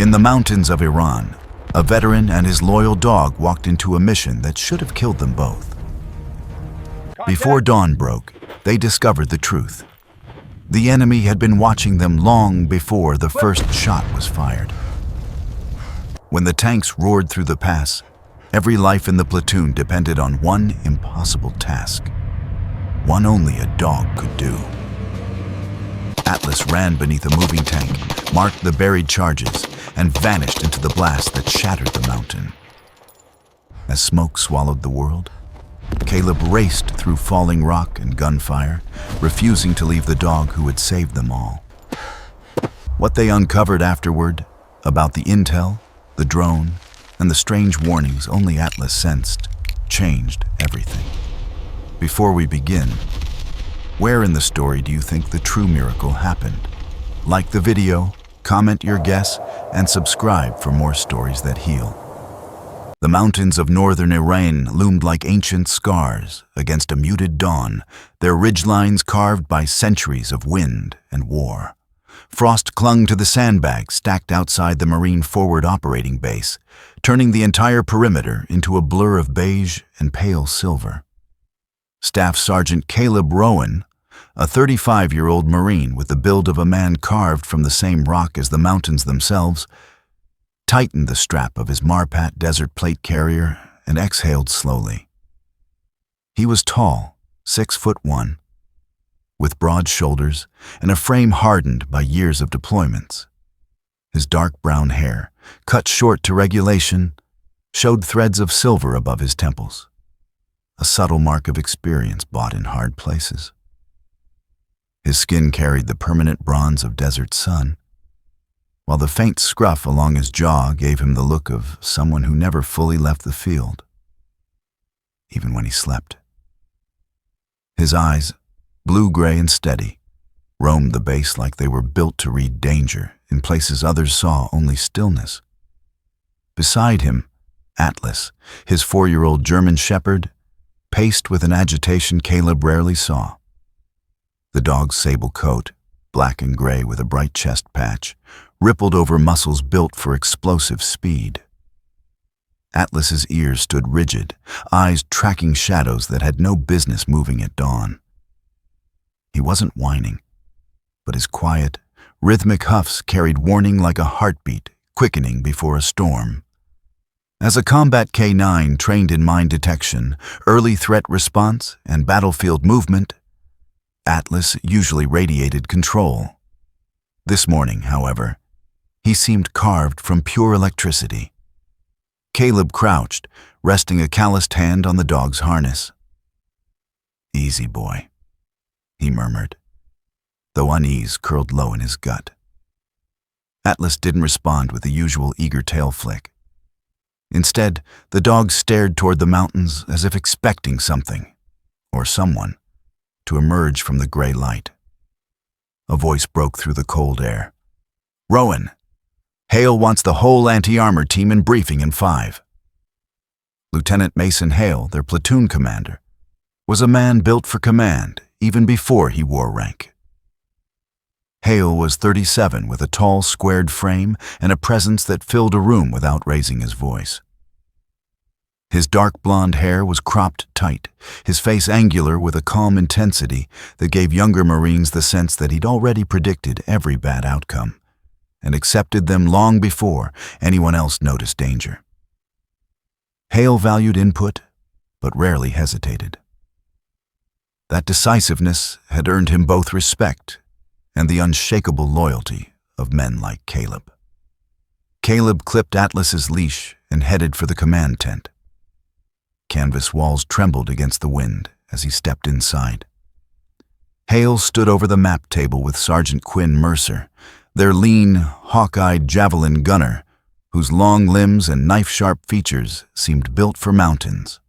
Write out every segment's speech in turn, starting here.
In the mountains of Iran, a veteran and his loyal dog walked into a mission that should have killed them both. Before dawn broke, they discovered the truth. The enemy had been watching them long before the first shot was fired. When the tanks roared through the pass, every life in the platoon depended on one impossible task, one only a dog could do. Atlas ran beneath a moving tank, marked the buried charges, and vanished into the blast that shattered the mountain. As smoke swallowed the world, Caleb raced through falling rock and gunfire, refusing to leave the dog who had saved them all. What they uncovered afterward, about the intel, the drone, and the strange warnings only Atlas sensed, changed everything. Before we begin, where in the story do you think the true miracle happened? Like the video, comment your guess, and subscribe for more stories that heal. The mountains of northern Iran loomed like ancient scars against a muted dawn, their ridgelines carved by centuries of wind and war. Frost clung to the sandbags stacked outside the Marine Forward Operating Base, turning the entire perimeter into a blur of beige and pale silver. Staff Sergeant Caleb Rowan, a 35-year-old Marine with the build of a man carved from the same rock as the mountains themselves, tightened the strap of his Marpat desert plate carrier and exhaled slowly. He was tall, 6'1", with broad shoulders and a frame hardened by years of deployments. His dark brown hair, cut short to regulation, showed threads of silver above his temples, a subtle mark of experience bought in hard places. His skin carried the permanent bronze of desert sun, while the faint scruff along his jaw gave him the look of someone who never fully left the field, even when he slept. His eyes, blue-gray and steady, roamed the base like they were built to read danger in places others saw only stillness. Beside him, Atlas, his 4-year-old German shepherd, paced with an agitation Caleb rarely saw. The dog's sable coat, black and gray with a bright chest patch, rippled over muscles built for explosive speed. Atlas's ears stood rigid, eyes tracking shadows that had no business moving at dawn. He wasn't whining, but his quiet, rhythmic huffs carried warning like a heartbeat quickening before a storm. As a combat K9 trained in mine detection, early threat response, and battlefield movement, Atlas usually radiated control. This morning, however, he seemed carved from pure electricity. Caleb crouched, resting a calloused hand on the dog's harness. "Easy, boy," he murmured, though unease curled low in his gut. Atlas didn't respond with the usual eager tail flick. Instead, the dog stared toward the mountains as if expecting something, or someone, to emerge from the gray light. A voice broke through the cold air. "Rowan, Hale wants the whole anti-armor team in briefing in 5. Lieutenant Mason Hale, their platoon commander, was a man built for command even before he wore rank. Hale was 37 with a tall, squared frame and a presence that filled a room without raising his voice. His dark blonde hair was cropped tight, his face angular with a calm intensity that gave younger Marines the sense that he'd already predicted every bad outcome and accepted them long before anyone else noticed danger. Hale valued input, but rarely hesitated. That decisiveness had earned him both respect and the unshakable loyalty of men like Caleb. Caleb clipped Atlas's leash and headed for the command tent. Canvas walls trembled against the wind as he stepped inside. Hale stood over the map table with Sergeant Quinn Mercer, their lean, hawk-eyed javelin gunner, whose long limbs and knife-sharp features seemed built for mountains.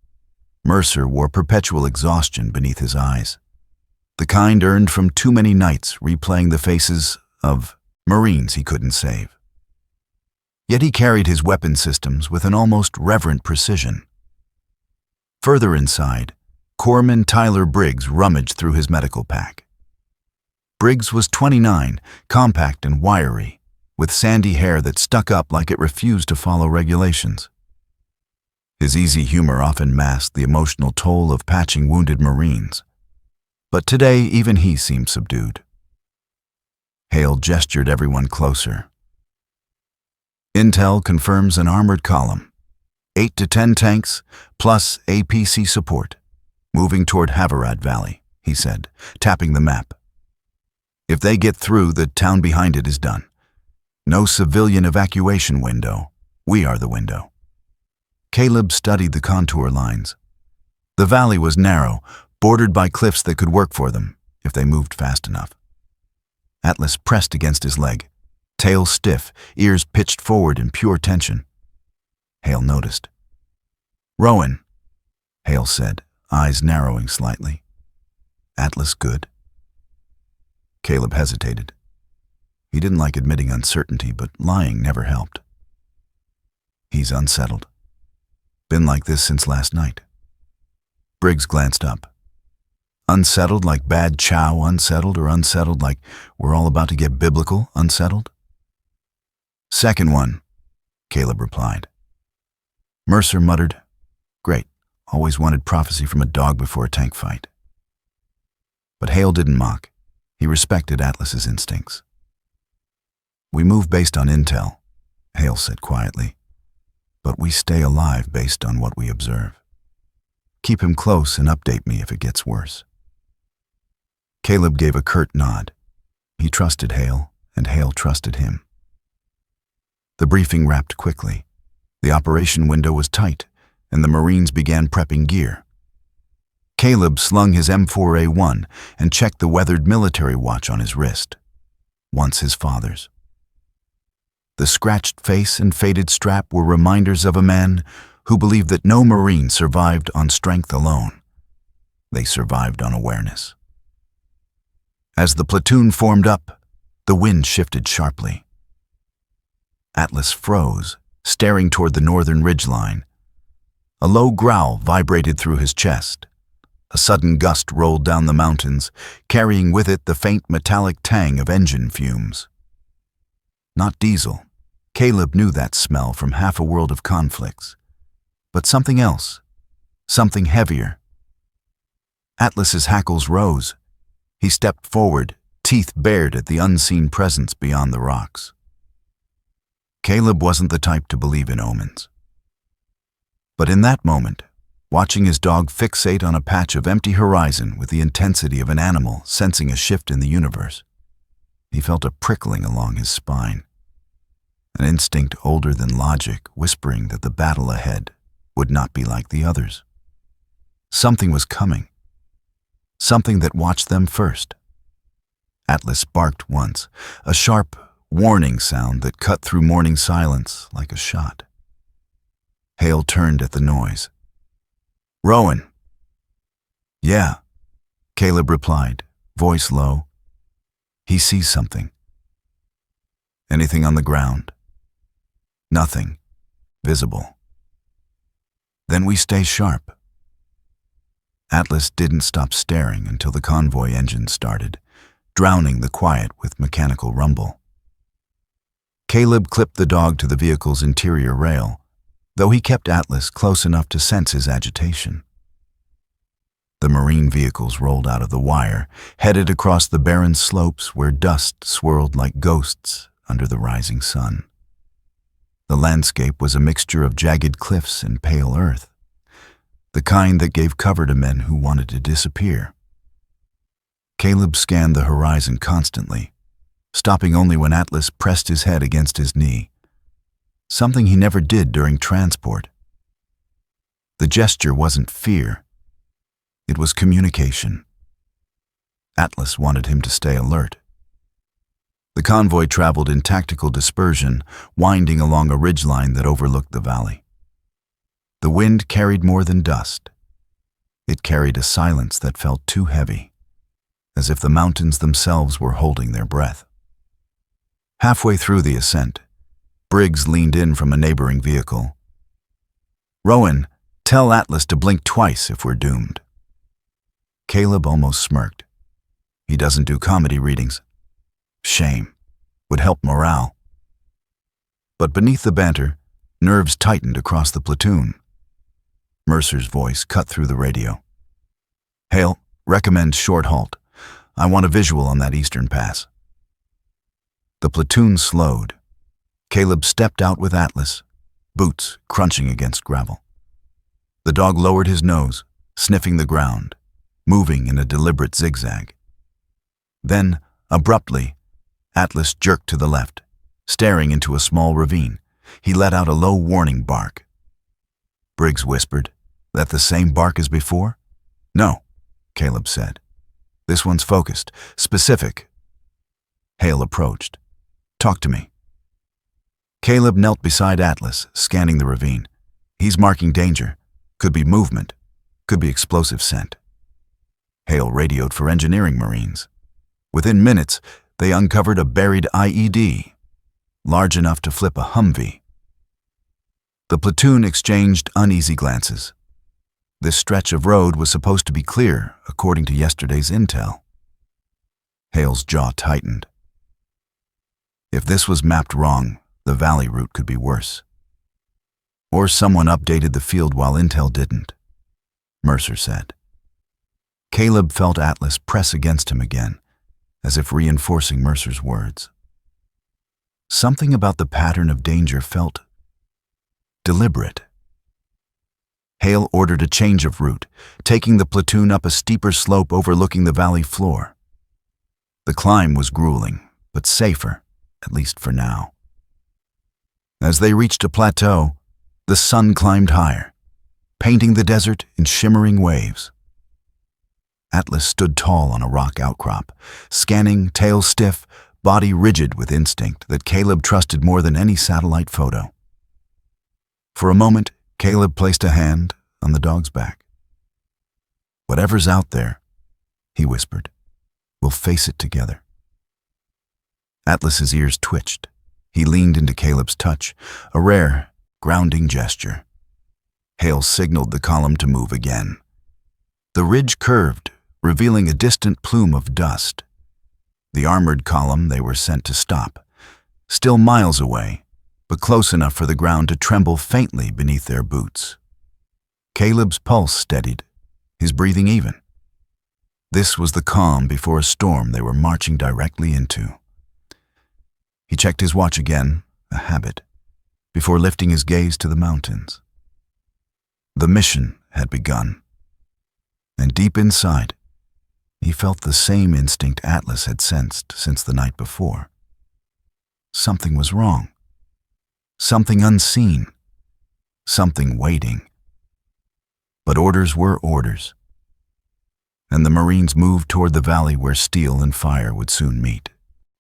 Mercer wore perpetual exhaustion beneath his eyes, the kind earned from too many nights replaying the faces of Marines he couldn't save. Yet he carried his weapon systems with an almost reverent precision. Further inside, Corpsman Tyler Briggs rummaged through his medical pack. Briggs was 29, compact and wiry, with sandy hair that stuck up like it refused to follow regulations. His easy humor often masked the emotional toll of patching wounded Marines. But today, even he seemed subdued. Hale gestured everyone closer. Intel confirms an armored column. 8 to 10 tanks, plus APC support, moving toward Havarad Valley, he said, tapping the map. If they get through, the town behind it is done. No civilian evacuation window. We are the window. Caleb studied the contour lines. The valley was narrow, bordered by cliffs that could work for them, if they moved fast enough. Atlas pressed against his leg, tail stiff, ears pitched forward in pure tension. Hale noticed. "Rowan," Hale said, eyes narrowing slightly. "Atlas good?" Caleb hesitated. He didn't like admitting uncertainty, but lying never helped. "He's unsettled. Been like this since last night." Briggs glanced up. "Unsettled like bad chow unsettled, or unsettled like we're all about to get biblical unsettled?" "Second one," Caleb replied. Mercer muttered, "Great, always wanted prophecy from a dog before a tank fight." But Hale didn't mock. He respected Atlas's instincts. "We move based on intel," Hale said quietly, "but we stay alive based on what we observe. Keep him close and update me if it gets worse." Caleb gave a curt nod. He trusted Hale, and Hale trusted him. The briefing wrapped quickly. The operation window was tight, and the Marines began prepping gear. Caleb slung his M4A1 and checked the weathered military watch on his wrist. Once his father's. The scratched face and faded strap were reminders of a man who believed that no Marine survived on strength alone. They survived on awareness. As the platoon formed up, the wind shifted sharply. Atlas froze, staring toward the northern ridgeline. A low growl vibrated through his chest. A sudden gust rolled down the mountains, carrying with it the faint metallic tang of engine fumes. Not diesel. Caleb knew that smell from half a world of conflicts. But something else. Something heavier. Atlas's hackles rose. He stepped forward, teeth bared at the unseen presence beyond the rocks. Caleb wasn't the type to believe in omens. But in that moment, watching his dog fixate on a patch of empty horizon with the intensity of an animal sensing a shift in the universe, he felt a prickling along his spine. An instinct older than logic whispering that the battle ahead would not be like the others. Something was coming. Something that watched them first. Atlas barked once, a sharp, warning sound that cut through morning silence like a shot. Hale turned at the noise. "Rowan." "Yeah," Caleb replied, voice low. "He sees something." "Anything on the ground?" "Nothing. Visible." "Then we stay sharp." Atlas didn't stop staring until the convoy engine started, drowning the quiet with mechanical rumble. Caleb clipped the dog to the vehicle's interior rail, though he kept Atlas close enough to sense his agitation. The Marine vehicles rolled out of the wire, headed across the barren slopes where dust swirled like ghosts under the rising sun. The landscape was a mixture of jagged cliffs and pale earth, the kind that gave cover to men who wanted to disappear. Caleb scanned the horizon constantly, stopping only when Atlas pressed his head against his knee, something he never did during transport. The gesture wasn't fear. It was communication. Atlas wanted him to stay alert. The convoy traveled in tactical dispersion, winding along a ridgeline that overlooked the valley. The wind carried more than dust. It carried a silence that felt too heavy, as if the mountains themselves were holding their breath. Halfway through the ascent, Briggs leaned in from a neighboring vehicle. "Rowan, tell Atlas to blink twice if we're doomed." Caleb almost smirked. "He doesn't do comedy readings." "Shame. Would help morale." But beneath the banter, nerves tightened across the platoon. Mercer's voice cut through the radio. "Hale, recommend short halt. I want a visual on that eastern pass." The platoon slowed. Caleb stepped out with Atlas, boots crunching against gravel. The dog lowered his nose, sniffing the ground, moving in a deliberate zigzag. Then, abruptly, Atlas jerked to the left, staring into a small ravine. He let out a low warning bark. Briggs whispered, "That the same bark as before?" "No," Caleb said. "This one's focused, specific." Hale approached. "Talk to me." Caleb knelt beside Atlas, scanning the ravine. "He's marking danger. Could be movement. Could be explosive scent." Hale radioed for engineering marines. Within minutes, they uncovered a buried IED, large enough to flip a Humvee. The platoon exchanged uneasy glances. This stretch of road was supposed to be clear, according to yesterday's intel. Hale's jaw tightened. If this was mapped wrong, the valley route could be worse. Or someone updated the field while intel didn't, Mercer said. Caleb felt Atlas press against him again, as if reinforcing Mercer's words. Something about the pattern of danger felt deliberate. Hale ordered a change of route, taking the platoon up a steeper slope overlooking the valley floor. The climb was grueling, but safer, at least for now. As they reached a plateau, the sun climbed higher, painting the desert in shimmering waves. Atlas stood tall on a rock outcrop, scanning, tail stiff, body rigid with instinct that Caleb trusted more than any satellite photo. For a moment, Caleb placed a hand on the dog's back. "Whatever's out there," he whispered, "we'll face it together." Atlas's ears twitched. He leaned into Caleb's touch, a rare, grounding gesture. Hale signaled the column to move again. The ridge curved, revealing a distant plume of dust. The armored column they were sent to stop, still miles away, but close enough for the ground to tremble faintly beneath their boots. Caleb's pulse steadied, his breathing even. This was the calm before a storm they were marching directly into. He checked his watch again, a habit, before lifting his gaze to the mountains. The mission had begun, and deep inside, he felt the same instinct Atlas had sensed since the night before. Something was wrong. Something unseen. Something waiting. But orders were orders, and the Marines moved toward the valley where steel and fire would soon meet.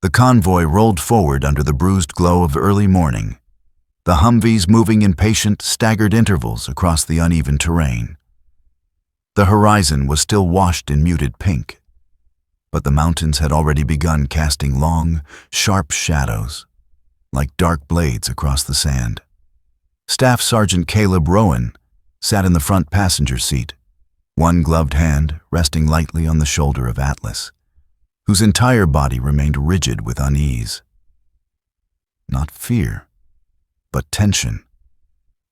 The convoy rolled forward under the bruised glow of early morning, the Humvees moving in patient, staggered intervals across the uneven terrain. The horizon was still washed in muted pink, but the mountains had already begun casting long, sharp shadows, like dark blades across the sand. Staff Sergeant Caleb Rowan sat in the front passenger seat, one gloved hand resting lightly on the shoulder of Atlas, whose entire body remained rigid with unease. Not fear, but tension,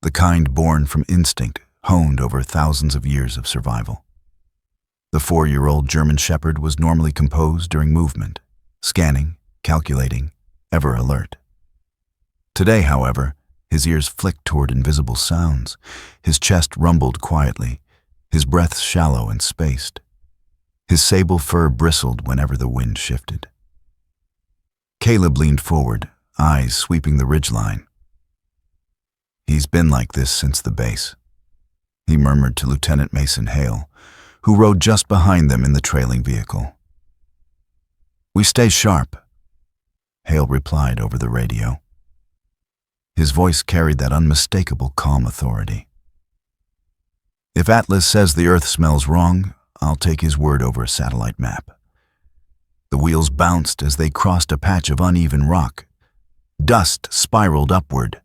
the kind born from instinct, honed over thousands of years of survival. The 4-year-old German Shepherd was normally composed during movement, scanning, calculating, ever alert. Today, however, his ears flicked toward invisible sounds, his chest rumbled quietly, his breath shallow and spaced. His sable fur bristled whenever the wind shifted. Caleb leaned forward, eyes sweeping the ridgeline. "He's been like this since the base," he murmured to Lieutenant Mason Hale, who rode just behind them in the trailing vehicle. "We stay sharp," Hale replied over the radio. His voice carried that unmistakable calm authority. "If Atlas says the Earth smells wrong, I'll take his word over a satellite map." The wheels bounced as they crossed a patch of uneven rock. Dust spiraled upward.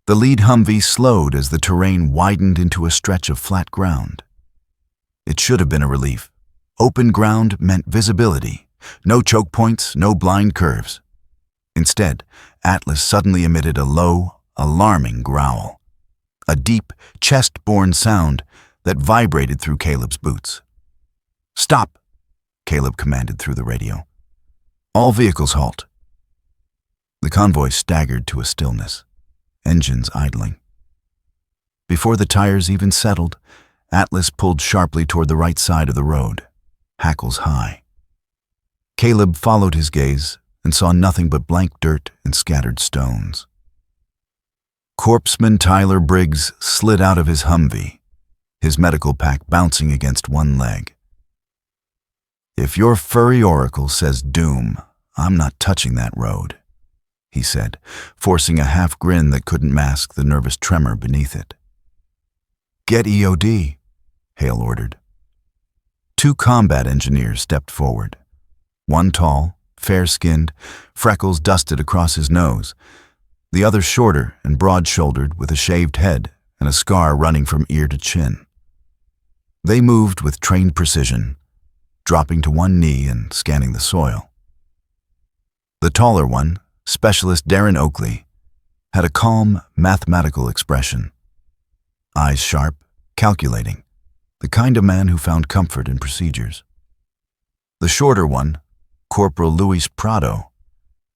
The lead Humvee slowed as the terrain widened into a stretch of flat ground. It should have been a relief. Open ground meant visibility. No choke points, no blind curves. Instead, Atlas suddenly emitted a low, alarming growl, a deep, chest-borne sound that vibrated through Caleb's boots. "Stop!" Caleb commanded through the radio. "All vehicles halt." The convoy staggered to a stillness, engines idling. Before the tires even settled, Atlas pulled sharply toward the right side of the road, hackles high. Caleb followed his gaze and saw nothing but blank dirt and scattered stones. Corpseman Tyler Briggs slid out of his Humvee, his medical pack bouncing against one leg. "If your furry oracle says doom, I'm not touching that road," he said, forcing a half grin that couldn't mask the nervous tremor beneath it. "Get EOD," Hale ordered. Two combat engineers stepped forward. One tall, fair-skinned, freckles dusted across his nose. The other shorter and broad-shouldered with a shaved head and a scar running from ear to chin. They moved with trained precision, dropping to one knee and scanning the soil. The taller one, Specialist Darren Oakley, had a calm, mathematical expression. Eyes sharp, calculating, the kind of man who found comfort in procedures. The shorter one, Corporal Luis Prado,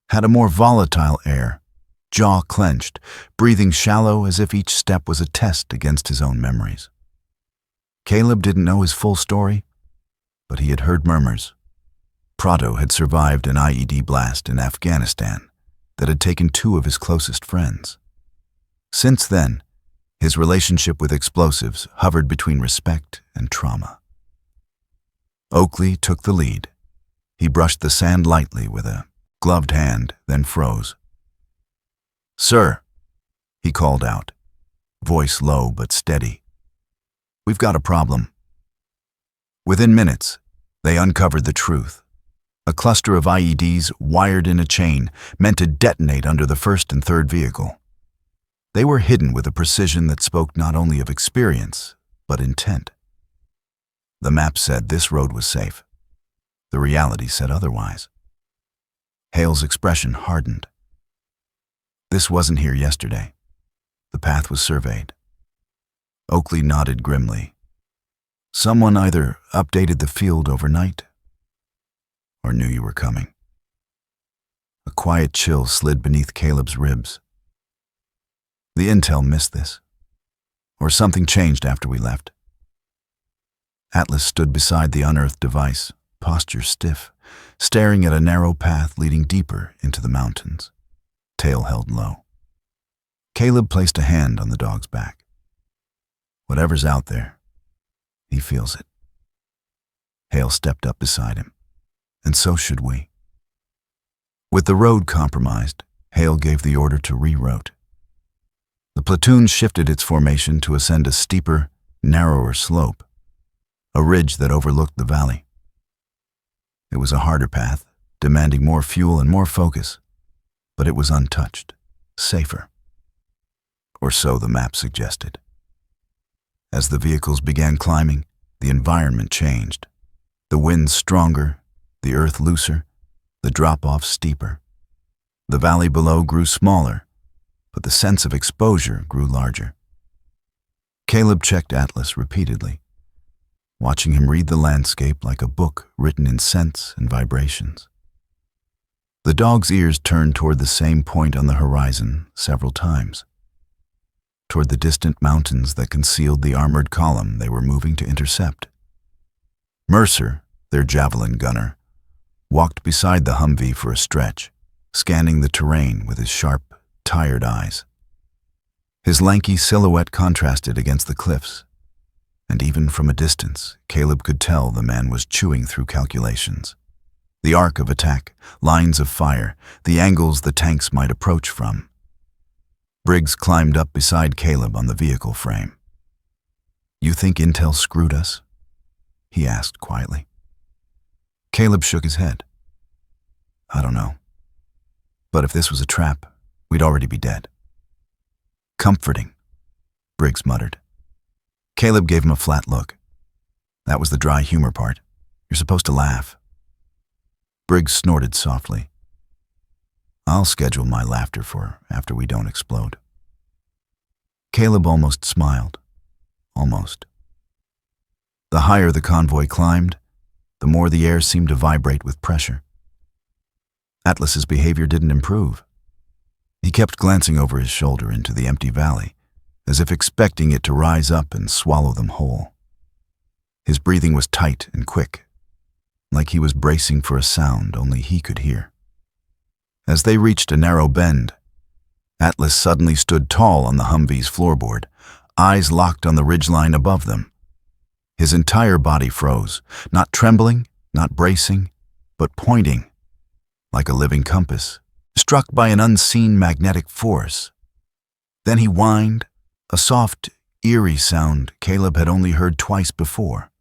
had a more volatile air, jaw clenched, breathing shallow as if each step was a test against his own memories. Caleb didn't know his full story, but he had heard murmurs. Prado had survived an IED blast in Afghanistan that had taken two of his closest friends. Since then, his relationship with explosives hovered between respect and trauma. Oakley took the lead. He brushed the sand lightly with a gloved hand, then froze. "Sir," he called out, voice low but steady. "We've got a problem." Within minutes, they uncovered the truth. A cluster of IEDs wired in a chain, meant to detonate under the first and third vehicle. They were hidden with a precision that spoke not only of experience, but intent. The map said this road was safe. The reality said otherwise. Hale's expression hardened. This wasn't here yesterday. The path was surveyed. Oakley nodded grimly. Someone either updated the field overnight or knew you were coming. A quiet chill slid beneath Caleb's ribs. The intel missed this. Or something changed after we left. Atlas stood beside the unearthed device, posture stiff, staring at a narrow path leading deeper into the mountains, tail held low. Caleb placed a hand on the dog's back. Whatever's out there, he feels it. Hale stepped up beside him, and so should we. With the road compromised, Hale gave the order to reroute. The platoon shifted its formation to ascend a steeper, narrower slope, a ridge that overlooked the valley. It was a harder path, demanding more fuel and more focus, but it was untouched, safer. Or so the map suggested. As the vehicles began climbing, the environment changed. The winds stronger, the earth looser, the drop-off steeper. The valley below grew smaller, but the sense of exposure grew larger. Caleb checked Atlas repeatedly, watching him read the landscape like a book written in scents and vibrations. The dog's ears turned toward the same point on the horizon several times, toward the distant mountains that concealed the armored column they were moving to intercept. Mercer, their javelin gunner, walked beside the Humvee for a stretch, scanning the terrain with his sharp, tired eyes. His lanky silhouette contrasted against the cliffs, and even from a distance, Caleb could tell the man was chewing through calculations. The arc of attack, lines of fire, the angles the tanks might approach from. Briggs climbed up beside Caleb on the vehicle frame. "You think Intel screwed us?" he asked quietly. Caleb shook his head. "I don't know. But if this was a trap, we'd already be dead." "Comforting," Briggs muttered. Caleb gave him a flat look. "That was the dry humor part. You're supposed to laugh." Briggs snorted softly. I'll schedule my laughter for after we don't explode. Caleb almost smiled. Almost. The higher the convoy climbed, the more the air seemed to vibrate with pressure. Atlas's behavior didn't improve. He kept glancing over his shoulder into the empty valley, as if expecting it to rise up and swallow them whole. His breathing was tight and quick, like he was bracing for a sound only he could hear. As they reached a narrow bend, Atlas suddenly stood tall on the Humvee's floorboard, eyes locked on the ridgeline above them. His entire body froze, not trembling, not bracing, but pointing, like a living compass, struck by an unseen magnetic force. Then he whined, a soft, eerie sound Caleb had only heard twice before.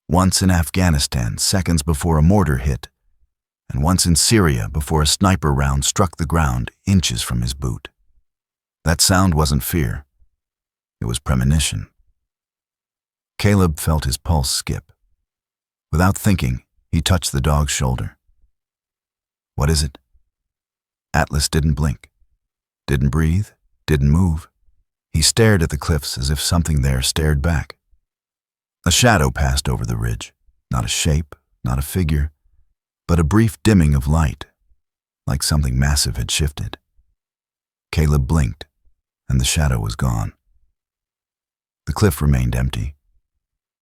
Once in Afghanistan, seconds before a mortar hit, and once in Syria before a sniper round struck the ground inches from his boot. That sound wasn't fear. It was premonition. Caleb felt his pulse skip. Without thinking, he touched the dog's shoulder. "What is it?" Atlas didn't blink, didn't breathe, didn't move. He stared at the cliffs as if something there stared back. A shadow passed over the ridge, not a shape, not a figure, but a brief dimming of light, like something massive had shifted. Caleb blinked, and the shadow was gone. The cliff remained empty,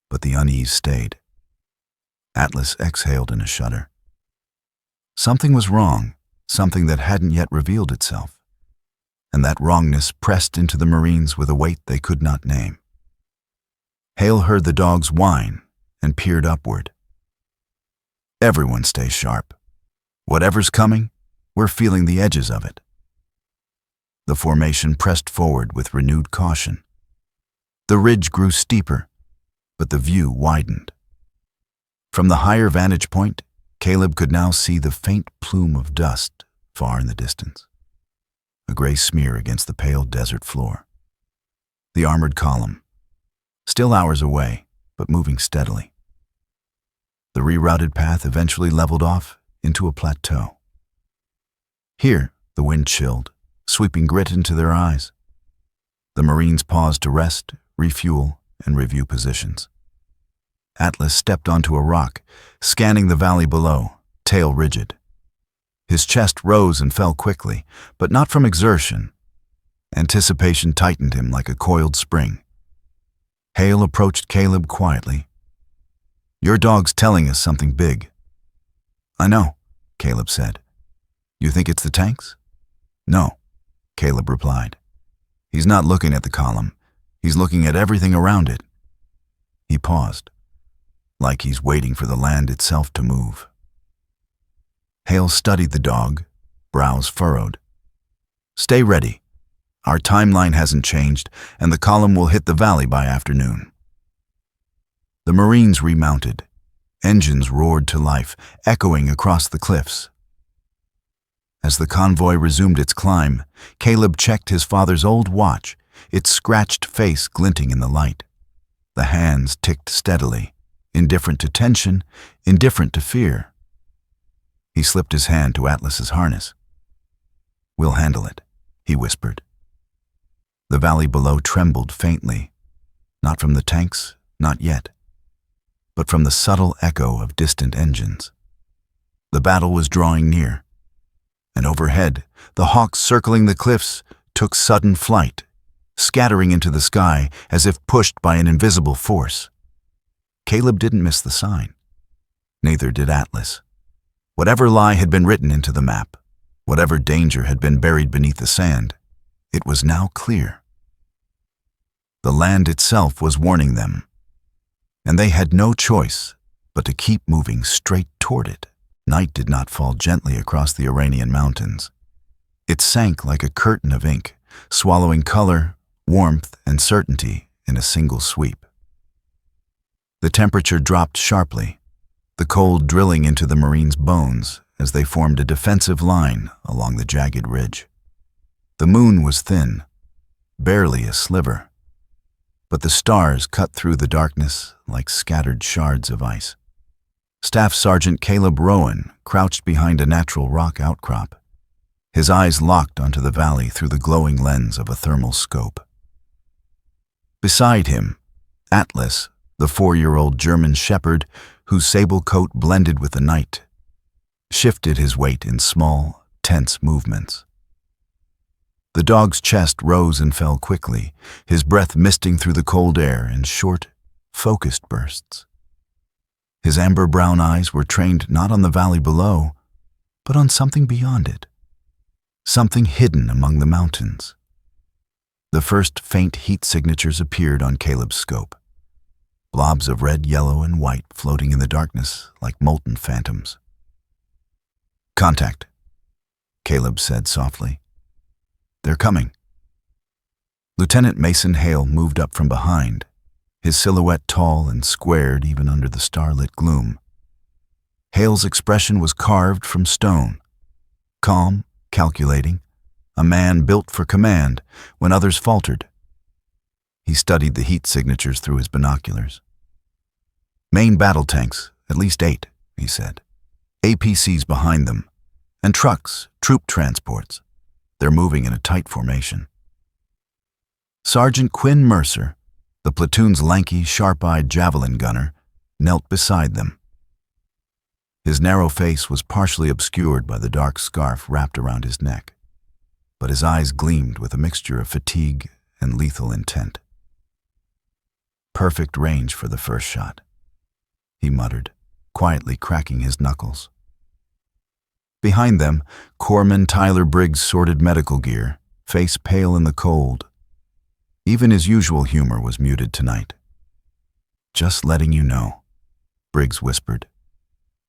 but the unease stayed. Atlas exhaled in a shudder. Something was wrong, something that hadn't yet revealed itself, and that wrongness pressed into the Marines with a weight they could not name. Hale heard the dogs whine and peered upward. "Everyone stay sharp. Whatever's coming, we're feeling the edges of it." The formation pressed forward with renewed caution. The ridge grew steeper, but the view widened. From the higher vantage point, Caleb could now see the faint plume of dust far in the distance, a gray smear against the pale desert floor. The armored column, still hours away, but moving steadily. The rerouted path eventually leveled off into a plateau. Here, the wind chilled, sweeping grit into their eyes. The Marines paused to rest, refuel, and review positions. Atlas stepped onto a rock, scanning the valley below, tail rigid. His chest rose and fell quickly, but not from exertion. Anticipation tightened him like a coiled spring. Hale approached Caleb quietly. "Your dog's telling us something big." "I know," Caleb said. "You think it's the tanks?" "No," Caleb replied. "He's not looking at the column. He's looking at everything around it." He paused, like he's waiting for the land itself to move. Hale studied the dog, brows furrowed. "Stay ready. Our timeline hasn't changed, and the column will hit the valley by afternoon." The Marines remounted. Engines roared to life, echoing across the cliffs. As the convoy resumed its climb, Caleb checked his father's old watch, its scratched face glinting in the light. The hands ticked steadily, indifferent to tension, indifferent to fear. He slipped his hand to Atlas's harness. "We'll handle it," he whispered. The valley below trembled faintly, not from the tanks, not yet, but from the subtle echo of distant engines. The battle was drawing near, and overhead, the hawks circling the cliffs took sudden flight, scattering into the sky as if pushed by an invisible force. Caleb didn't miss the sign. Neither did Atlas. Whatever lie had been written into the map, whatever danger had been buried beneath the sand, it was now clear. The land itself was warning them, and they had no choice but to keep moving straight toward it. Night did not fall gently across the Iranian mountains. It sank like a curtain of ink, swallowing color, warmth, and certainty in a single sweep. The temperature dropped sharply, the cold drilling into the Marines' bones as they formed a defensive line along the jagged ridge. The moon was thin, barely a sliver, but the stars cut through the darkness like scattered shards of ice. Staff Sergeant Caleb Rowan crouched behind a natural rock outcrop, his eyes locked onto the valley through the glowing lens of a thermal scope. Beside him, Atlas, the 4-year-old German shepherd whose sable coat blended with the night, shifted his weight in small, tense movements. The dog's chest rose and fell quickly, his breath misting through the cold air in short, focused bursts. His amber-brown eyes were trained not on the valley below, but on something beyond it, something hidden among the mountains. The first faint heat signatures appeared on Caleb's scope, blobs of red, yellow, and white floating in the darkness like molten phantoms. "Contact," Caleb said softly. "They're coming." Lieutenant Mason Hale moved up from behind, his silhouette tall and squared even under the starlit gloom. Hale's expression was carved from stone, calm, calculating, a man built for command when others faltered. He studied the heat signatures through his binoculars. "Main battle tanks, at least 8, he said. APCs behind them, and trucks, troop transports. They're moving in a tight formation." Sergeant Quinn Mercer, the platoon's lanky, sharp-eyed javelin gunner, knelt beside them. His narrow face was partially obscured by the dark scarf wrapped around his neck, but his eyes gleamed with a mixture of fatigue and lethal intent. "Perfect range for the first shot," he muttered, quietly cracking his knuckles. Behind them, Corpsman Tyler Briggs sorted medical gear, face pale in the cold. Even his usual humor was muted tonight. "Just letting you know," Briggs whispered.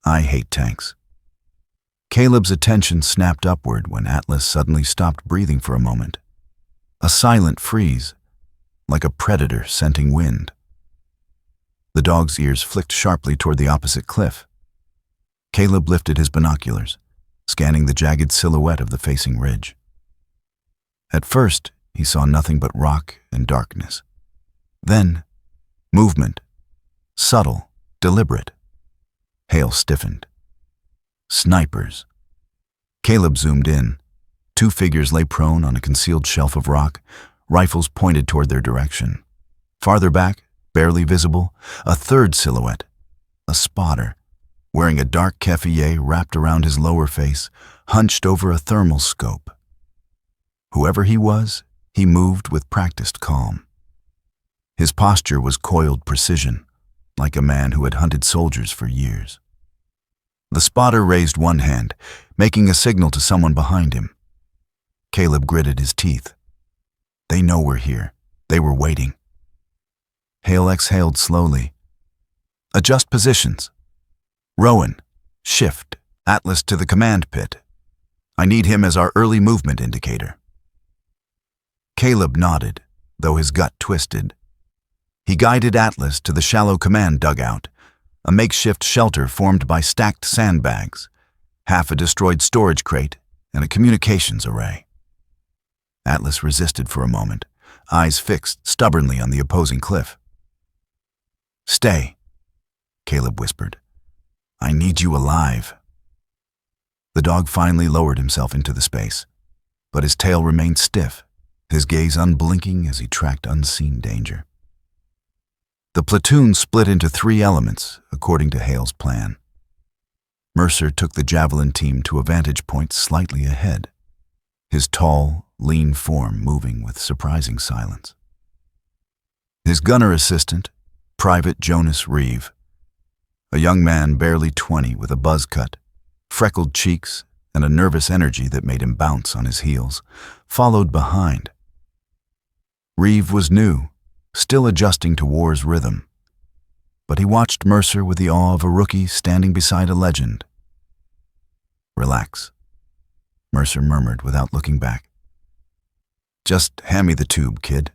"I hate tanks." Caleb's attention snapped upward when Atlas suddenly stopped breathing for a moment. A silent freeze, like a predator scenting wind. The dog's ears flicked sharply toward the opposite cliff. Caleb lifted his binoculars, scanning the jagged silhouette of the facing ridge. At first, he saw nothing but rock and darkness. Then, movement, subtle, deliberate. Hale stiffened. Snipers. Caleb zoomed in. 2 figures lay prone on a concealed shelf of rock, rifles pointed toward their direction. Farther back, barely visible, a third silhouette, a spotter, wearing a dark keffiyeh wrapped around his lower face, hunched over a thermal scope. Whoever he was, he moved with practiced calm. His posture was coiled precision, like a man who had hunted soldiers for years. The spotter raised one hand, making a signal to someone behind him. Caleb gritted his teeth. "They know we're here. They were waiting." Hale exhaled slowly. "Adjust positions. Rowan, shift, Atlas to the command pit. I need him as our early movement indicator." Caleb nodded, though his gut twisted. He guided Atlas to the shallow command dugout, a makeshift shelter formed by stacked sandbags, half a destroyed storage crate, and a communications array. Atlas resisted for a moment, eyes fixed stubbornly on the opposing cliff. "Stay," Caleb whispered. "I need you alive." The dog finally lowered himself into the space, but his tail remained stiff, his gaze unblinking as he tracked unseen danger. The platoon split into 3 elements, according to Hale's plan. Mercer took the javelin team to a vantage point slightly ahead, his tall, lean form moving with surprising silence. His gunner assistant, Private Jonas Reeve, a young man barely 20 with a buzz cut, freckled cheeks, and a nervous energy that made him bounce on his heels, followed behind. Reeve was new, still adjusting to war's rhythm, but he watched Mercer with the awe of a rookie standing beside a legend. "Relax," Mercer murmured without looking back. "Just hand me the tube, kid."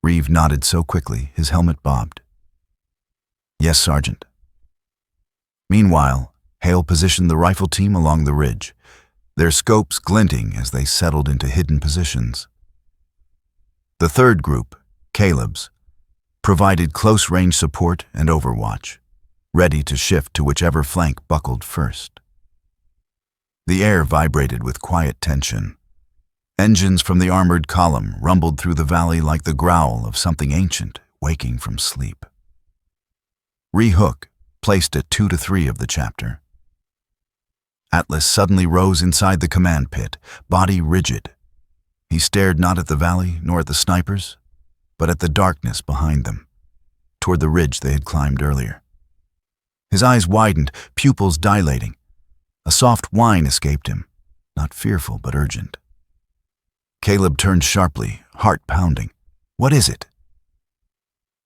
Reeve nodded so quickly his helmet bobbed. "Yes, Sergeant." Meanwhile, Hale positioned the rifle team along the ridge, their scopes glinting as they settled into hidden positions. The third group, Caleb's, provided close-range support and overwatch, ready to shift to whichever flank buckled first. The air vibrated with quiet tension. Engines from the armored column rumbled through the valley like the growl of something ancient waking from sleep. Hook placed at 2 to 3 of the chapter. Atlas suddenly rose inside the command pit, body rigid. He stared not at the valley nor at the snipers, but at the darkness behind them, toward the ridge they had climbed earlier. His eyes widened, pupils dilating. A soft whine escaped him, not fearful but urgent. Caleb turned sharply, heart pounding. "What is it?"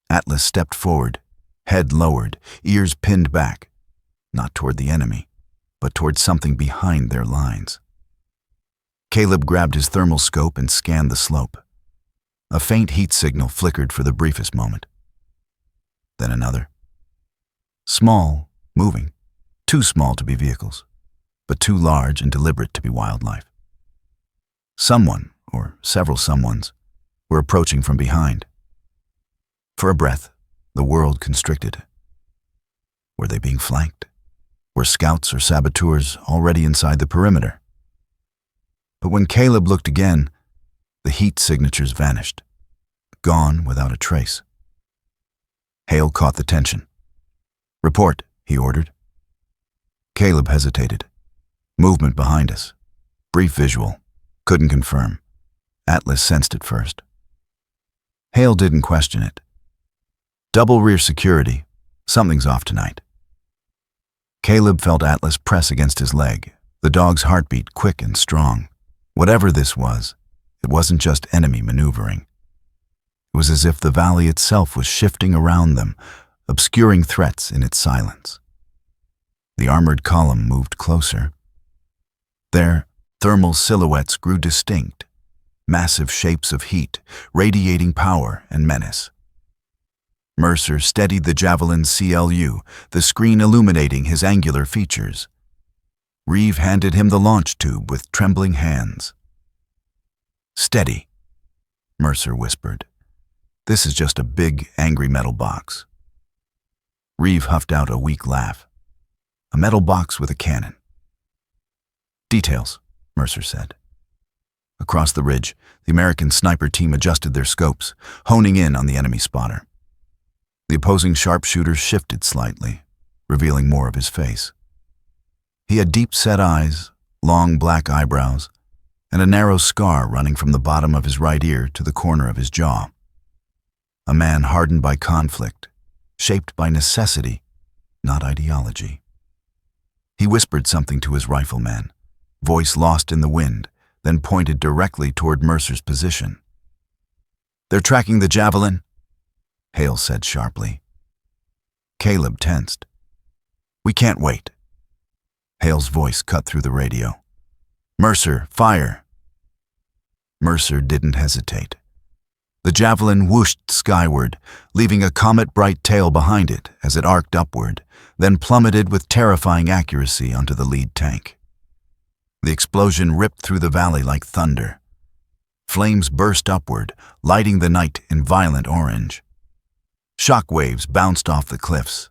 Atlas stepped forward, head lowered, ears pinned back, not toward the enemy, but toward something behind their lines. Caleb grabbed his thermal scope and scanned the slope. A faint heat signal flickered for the briefest moment. Then another. Small, moving, too small to be vehicles, but too large and deliberate to be wildlife. Someone, or several someones, were approaching from behind. For a breath, the world constricted. Were they being flanked? Were scouts or saboteurs already inside the perimeter? But when Caleb looked again, the heat signatures vanished, gone without a trace. Hale caught the tension. "Report," he ordered. Caleb hesitated. "Movement behind us. Brief visual. Couldn't confirm. Atlas sensed it first." Hale didn't question it. "Double rear security. Something's off tonight." Caleb felt Atlas press against his leg, the dog's heartbeat quick and strong. Whatever this was, it wasn't just enemy maneuvering. It was as if the valley itself was shifting around them, obscuring threats in its silence. The armored column moved closer. Their thermal silhouettes grew distinct, massive shapes of heat, radiating power and menace. Mercer steadied the Javelin's CLU, the screen illuminating his angular features. Reeve handed him the launch tube with trembling hands. "Steady," Mercer whispered. "This is just a big, angry metal box." Reeve huffed out a weak laugh. "A metal box with a cannon." "Details," Mercer said. Across the ridge, the American sniper team adjusted their scopes, honing in on the enemy spotter. The opposing sharpshooter shifted slightly, revealing more of his face. He had deep-set eyes, long black eyebrows, and a narrow scar running from the bottom of his right ear to the corner of his jaw. A man hardened by conflict, shaped by necessity, not ideology. He whispered something to his rifleman, voice lost in the wind, then pointed directly toward Mercer's position. "They're tracking the Javelin," Hale said sharply. Caleb tensed. "We can't wait." Hale's voice cut through the radio. "Mercer, fire!" Mercer didn't hesitate. The Javelin whooshed skyward, leaving a comet-bright tail behind it as it arced upward, then plummeted with terrifying accuracy onto the lead tank. The explosion ripped through the valley like thunder. Flames burst upward, lighting the night in violent orange. Shock waves bounced off the cliffs.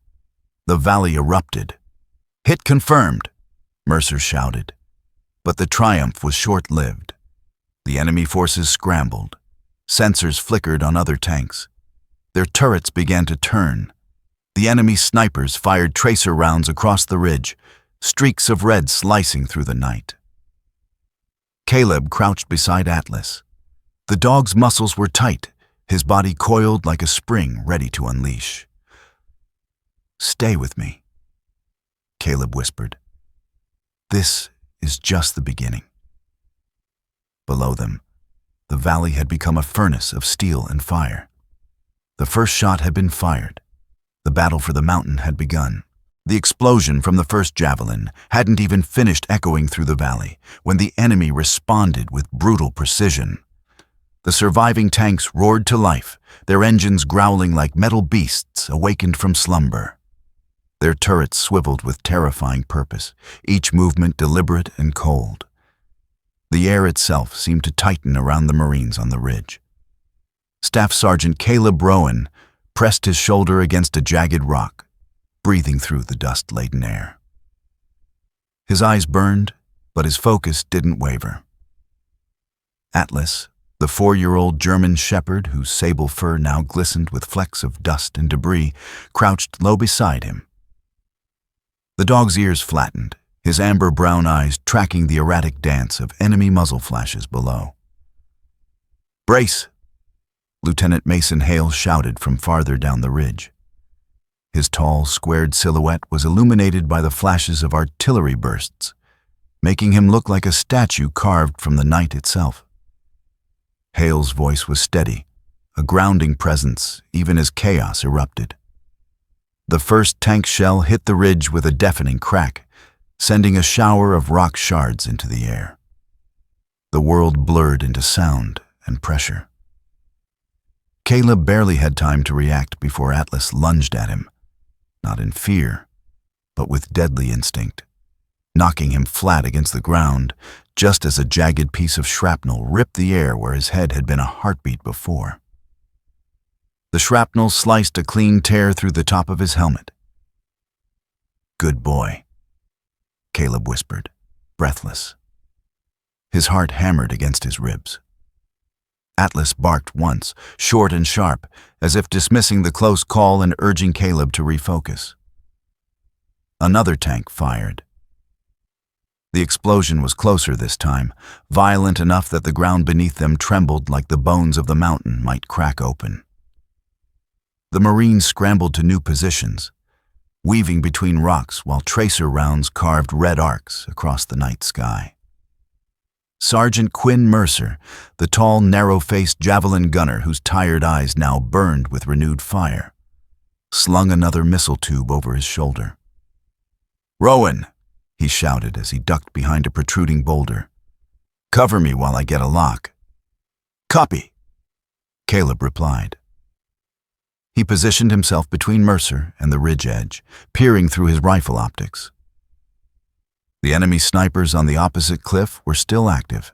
The valley erupted. "Hit confirmed," Mercer shouted. But the triumph was short-lived. The enemy forces scrambled. Sensors flickered on other tanks. Their turrets began to turn. The enemy snipers fired tracer rounds across the ridge, streaks of red slicing through the night. Caleb crouched beside Atlas. The dog's muscles were tight, his body coiled like a spring ready to unleash. "Stay with me," Caleb whispered. "This is just the beginning." Below them, the valley had become a furnace of steel and fire. The first shot had been fired. The battle for the mountain had begun. The explosion from the first Javelin hadn't even finished echoing through the valley when the enemy responded with brutal precision. The surviving tanks roared to life, their engines growling like metal beasts awakened from slumber. Their turrets swiveled with terrifying purpose, each movement deliberate and cold. The air itself seemed to tighten around the Marines on the ridge. Staff Sergeant Caleb Rowan pressed his shoulder against a jagged rock, breathing through the dust-laden air. His eyes burned, but his focus didn't waver. Atlas, the 4-year-old German shepherd whose sable fur now glistened with flecks of dust and debris, crouched low beside him. The dog's ears flattened, his amber-brown eyes tracking the erratic dance of enemy muzzle flashes below. "Brace!" Lieutenant Mason Hale shouted from farther down the ridge. His tall, squared silhouette was illuminated by the flashes of artillery bursts, making him look like a statue carved from the night itself. Hale's voice was steady, a grounding presence even as chaos erupted. The first tank shell hit the ridge with a deafening crack, sending a shower of rock shards into the air. The world blurred into sound and pressure. Caleb barely had time to react before Atlas lunged at him, not in fear, but with deadly instinct, knocking him flat against the ground just as a jagged piece of shrapnel ripped the air where his head had been a heartbeat before. The shrapnel sliced a clean tear through the top of his helmet. "Good boy," Caleb whispered, breathless. His heart hammered against his ribs. Atlas barked once, short and sharp, as if dismissing the close call and urging Caleb to refocus. Another tank fired. The explosion was closer this time, violent enough that the ground beneath them trembled like the bones of the mountain might crack open. The Marines scrambled to new positions, weaving between rocks while tracer rounds carved red arcs across the night sky. Sergeant Quinn Mercer, the tall, narrow-faced javelin gunner whose tired eyes now burned with renewed fire, slung another missile tube over his shoulder. "Rowan!" he shouted as he ducked behind a protruding boulder. "Cover me while I get a lock." "Copy," Caleb replied. He positioned himself between Mercer and the ridge edge, peering through his rifle optics. The enemy snipers on the opposite cliff were still active,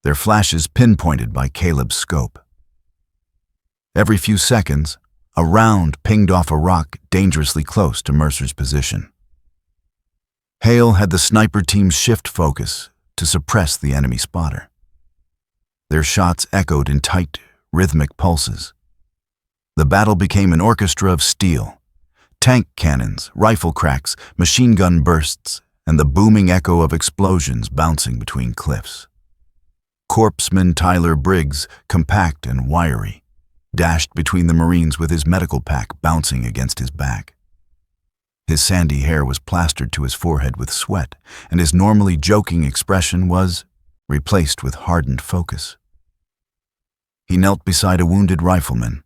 their flashes pinpointed by Caleb's scope. Every few seconds, a round pinged off a rock dangerously close to Mercer's position. Hale had the sniper team shift focus to suppress the enemy spotter. Their shots echoed in tight, rhythmic pulses. The battle became an orchestra of steel, tank cannons, rifle cracks, machine gun bursts, and the booming echo of explosions bouncing between cliffs. Corpsman Tyler Briggs, compact and wiry, dashed between the Marines with his medical pack bouncing against his back. His sandy hair was plastered to his forehead with sweat, and his normally joking expression was replaced with hardened focus. He knelt beside a wounded rifleman,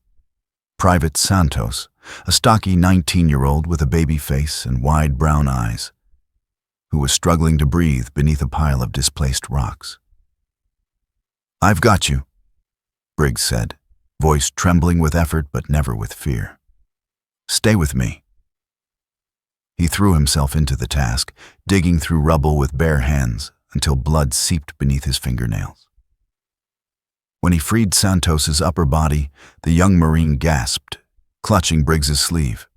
Private Santos, a stocky 19-year-old with a baby face and wide brown eyes, who was struggling to breathe beneath a pile of displaced rocks. "I've got you," Briggs said, voice trembling with effort but never with fear. "Stay with me." He threw himself into the task, digging through rubble with bare hands until blood seeped beneath his fingernails. When he freed Santos's upper body, the young Marine gasped, clutching Briggs's sleeve.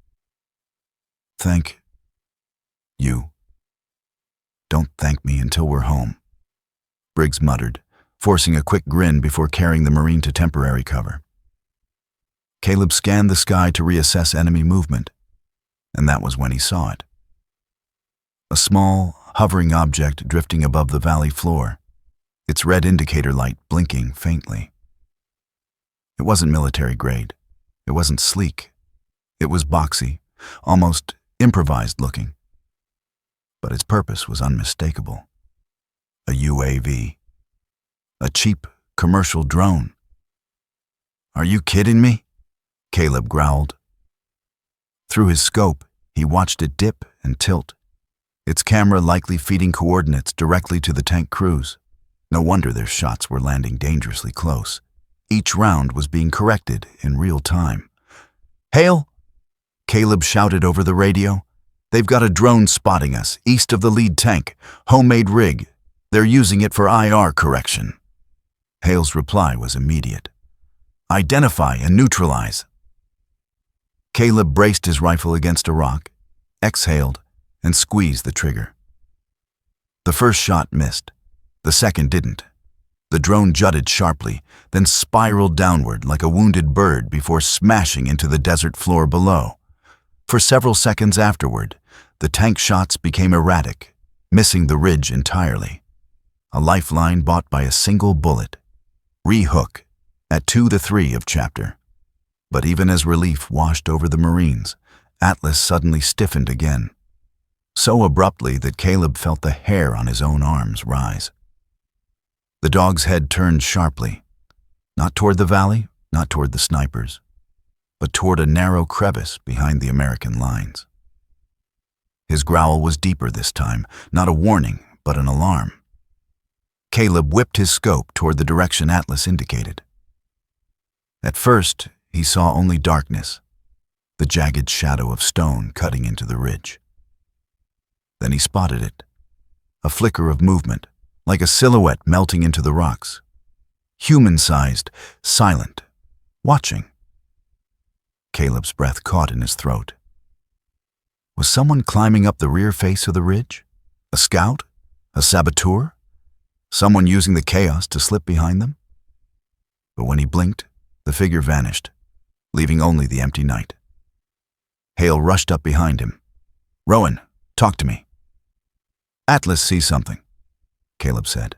"Thank you. Don't thank me until we're home," Briggs muttered, forcing a quick grin before carrying the Marine to temporary cover. Caleb scanned the sky to reassess enemy movement, and that was when he saw it. A small, hovering object drifting above the valley floor, its red indicator light blinking faintly. It wasn't military grade. It wasn't sleek. It was boxy, almost improvised looking. But its purpose was unmistakable. A UAV. A cheap, commercial drone. "Are you kidding me?" Caleb growled. Through his scope, he watched it dip and tilt, its camera likely feeding coordinates directly to the tank crews. No wonder their shots were landing dangerously close. Each round was being corrected in real time. "Hale!" Caleb shouted over the radio. "They've got a drone spotting us, east of the lead tank. Homemade rig. They're using it for IR correction." Hale's reply was immediate. "Identify and neutralize." Caleb braced his rifle against a rock, exhaled, and squeezed the trigger. The first shot missed. The second didn't. The drone jutted sharply, then spiraled downward like a wounded bird before smashing into the desert floor below. For several seconds afterward, the tank shots became erratic, missing the ridge entirely. A lifeline bought by a single bullet. Re-hook at 2-3 of chapter. But even as relief washed over the Marines, Atlas suddenly stiffened again, so abruptly that Caleb felt the hair on his own arms rise. The dog's head turned sharply, not toward the valley, not toward the snipers, but toward a narrow crevice behind the American lines. His growl was deeper this time, not a warning, but an alarm. Caleb whipped his scope toward the direction Atlas indicated. At first, he saw only darkness, the jagged shadow of stone cutting into the ridge. Then he spotted it, a flicker of movement, like a silhouette melting into the rocks. Human-sized, silent, watching. Caleb's breath caught in his throat. Was someone climbing up the rear face of the ridge? A scout? A saboteur? Someone using the chaos to slip behind them? But when he blinked, the figure vanished, leaving only the empty night. Hale rushed up behind him. "Rowan, talk to me." "Atlas sees something," Caleb said.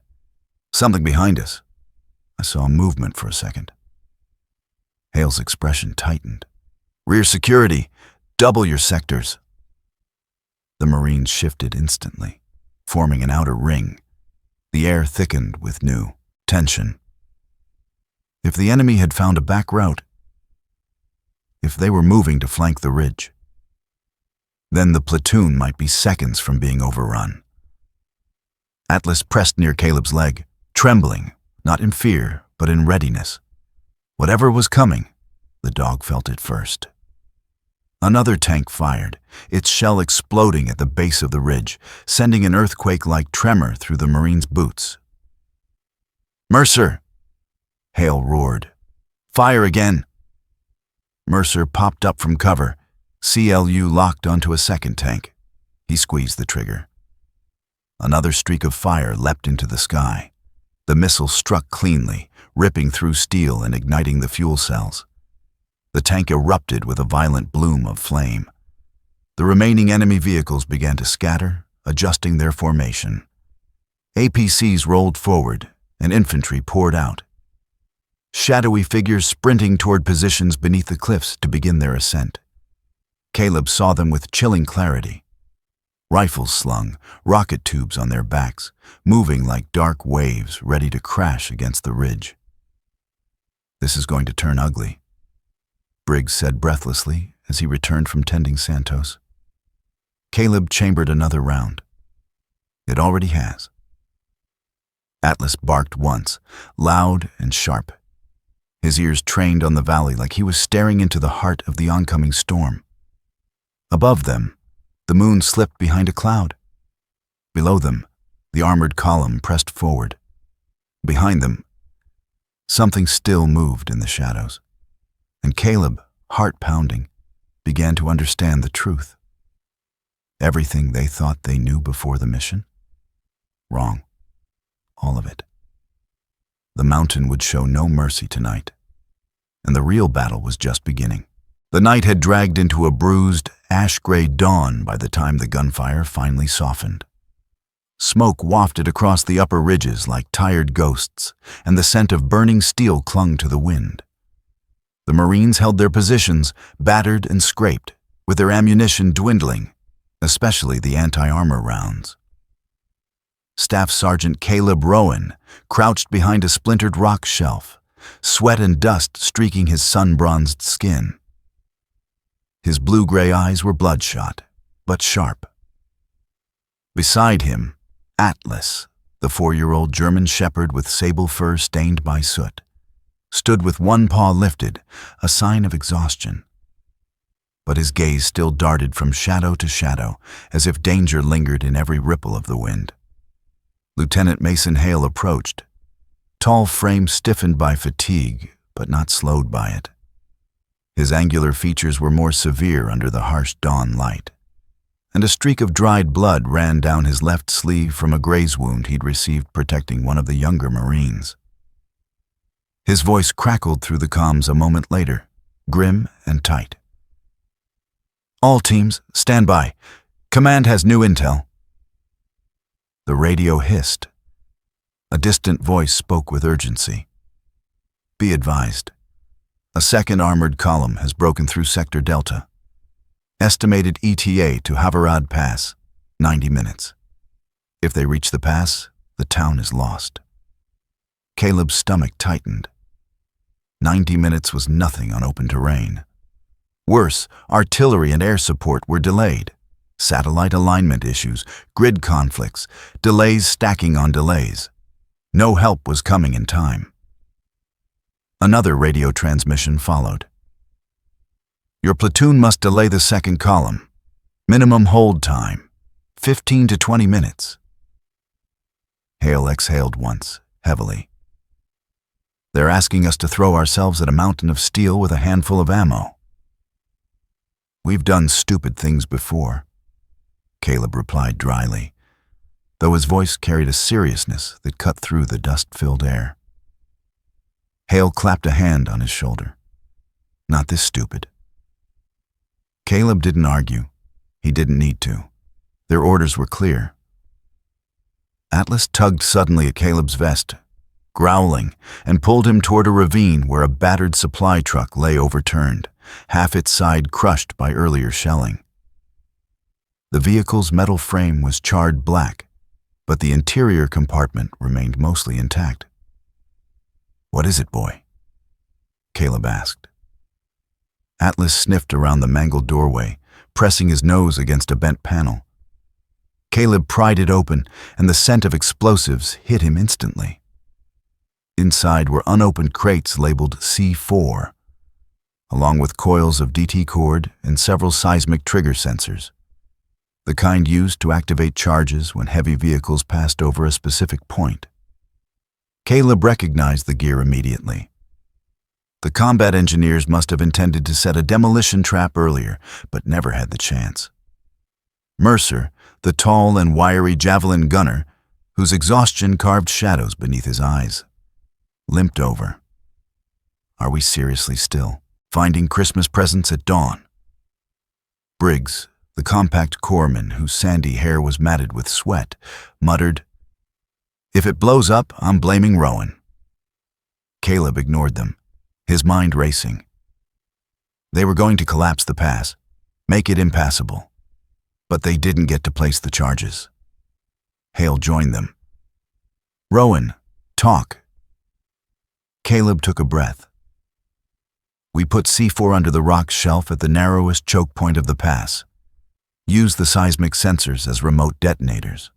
"Something behind us. I saw movement for a second." Hale's expression tightened. "Rear security, double your sectors." The Marines shifted instantly, forming an outer ring. The air thickened with new tension. If the enemy had found a back route, if they were moving to flank the ridge, then the platoon might be seconds from being overrun. Atlas pressed near Caleb's leg, trembling, not in fear, but in readiness. Whatever was coming, the dog felt it first. Another tank fired, its shell exploding at the base of the ridge, sending an earthquake-like tremor through the Marine's boots. "Mercer!" Hale roared. "Fire again!" Mercer popped up from cover, CLU locked onto a second tank. He squeezed the trigger. Another streak of fire leapt into the sky. The missile struck cleanly, ripping through steel and igniting the fuel cells. The tank erupted with a violent bloom of flame. The remaining enemy vehicles began to scatter, adjusting their formation. APCs rolled forward, and infantry poured out. Shadowy figures sprinting toward positions beneath the cliffs to begin their ascent. Caleb saw them with chilling clarity. Rifles slung, rocket tubes on their backs, moving like dark waves ready to crash against the ridge. "This is going to turn ugly," Briggs said breathlessly as he returned from tending Santos. Caleb chambered another round. "It already has." Atlas barked once, loud and sharp. His ears trained on the valley like he was staring into the heart of the oncoming storm. Above them, the moon slipped behind a cloud. Below them, the armored column pressed forward. Behind them, something still moved in the shadows. And Caleb, heart pounding, began to understand the truth. Everything they thought they knew before the mission? Wrong. All of it. The mountain would show no mercy tonight, and the real battle was just beginning. The night had dragged into a bruised, ash-gray dawn by the time the gunfire finally softened. Smoke wafted across the upper ridges like tired ghosts, and the scent of burning steel clung to the wind. The Marines held their positions, battered and scraped, with their ammunition dwindling, especially the anti-armor rounds. Staff Sergeant Caleb Rowan crouched behind a splintered rock shelf, sweat and dust streaking his sun-bronzed skin. His blue-gray eyes were bloodshot, but sharp. Beside him, Atlas, the 4-year-old German shepherd with sable fur stained by soot, stood with one paw lifted, a sign of exhaustion. But his gaze still darted from shadow to shadow, as if danger lingered in every ripple of the wind. Lieutenant Mason Hale approached, tall frame stiffened by fatigue, but not slowed by it. His angular features were more severe under the harsh dawn light, and a streak of dried blood ran down his left sleeve from a graze wound he'd received protecting one of the younger Marines. His voice crackled through the comms a moment later, grim and tight. "All teams, stand by. Command has new intel." The radio hissed. A distant voice spoke with urgency. "Be advised. A second armored column has broken through Sector Delta. Estimated ETA to Havarad Pass, 90 minutes. If they reach the pass, the town is lost." Caleb's stomach tightened. 90 minutes was nothing on open terrain. Worse, artillery and air support were delayed. Satellite alignment issues, grid conflicts, delays stacking on delays. No help was coming in time. Another radio transmission followed. "Your platoon must delay the second column. Minimum hold time, 15 to 20 minutes. Hale exhaled once, heavily. "They're asking us to throw ourselves at a mountain of steel with a handful of ammo." "We've done stupid things before," Caleb replied dryly, though his voice carried a seriousness that cut through the dust-filled air. Hale clapped a hand on his shoulder. "Not this stupid." Caleb didn't argue. He didn't need to. Their orders were clear. Atlas tugged suddenly at Caleb's vest, growling, and pulled him toward a ravine where a battered supply truck lay overturned, half its side crushed by earlier shelling. The vehicle's metal frame was charred black, but the interior compartment remained mostly intact. "What is it, boy?" Caleb asked. Atlas sniffed around the mangled doorway, pressing his nose against a bent panel. Caleb pried it open, and the scent of explosives hit him instantly. Inside were unopened crates labeled C4, along with coils of DT cord and several seismic trigger sensors, the kind used to activate charges when heavy vehicles passed over a specific point. Caleb recognized the gear immediately. The combat engineers must have intended to set a demolition trap earlier, but never had the chance. Mercer, the tall and wiry javelin gunner, whose exhaustion carved shadows beneath his eyes, limped over. "Are we seriously still finding Christmas presents at dawn?" Briggs, the compact corpsman whose sandy hair was matted with sweat, muttered, "If it blows up, I'm blaming Rowan." Caleb ignored them, his mind racing. They were going to collapse the pass, make it impassable. But they didn't get to place the charges. Hale joined them. "Rowan, talk." Caleb took a breath. "We put C4 under the rock shelf at the narrowest choke point of the pass. Use the seismic sensors as remote detonators.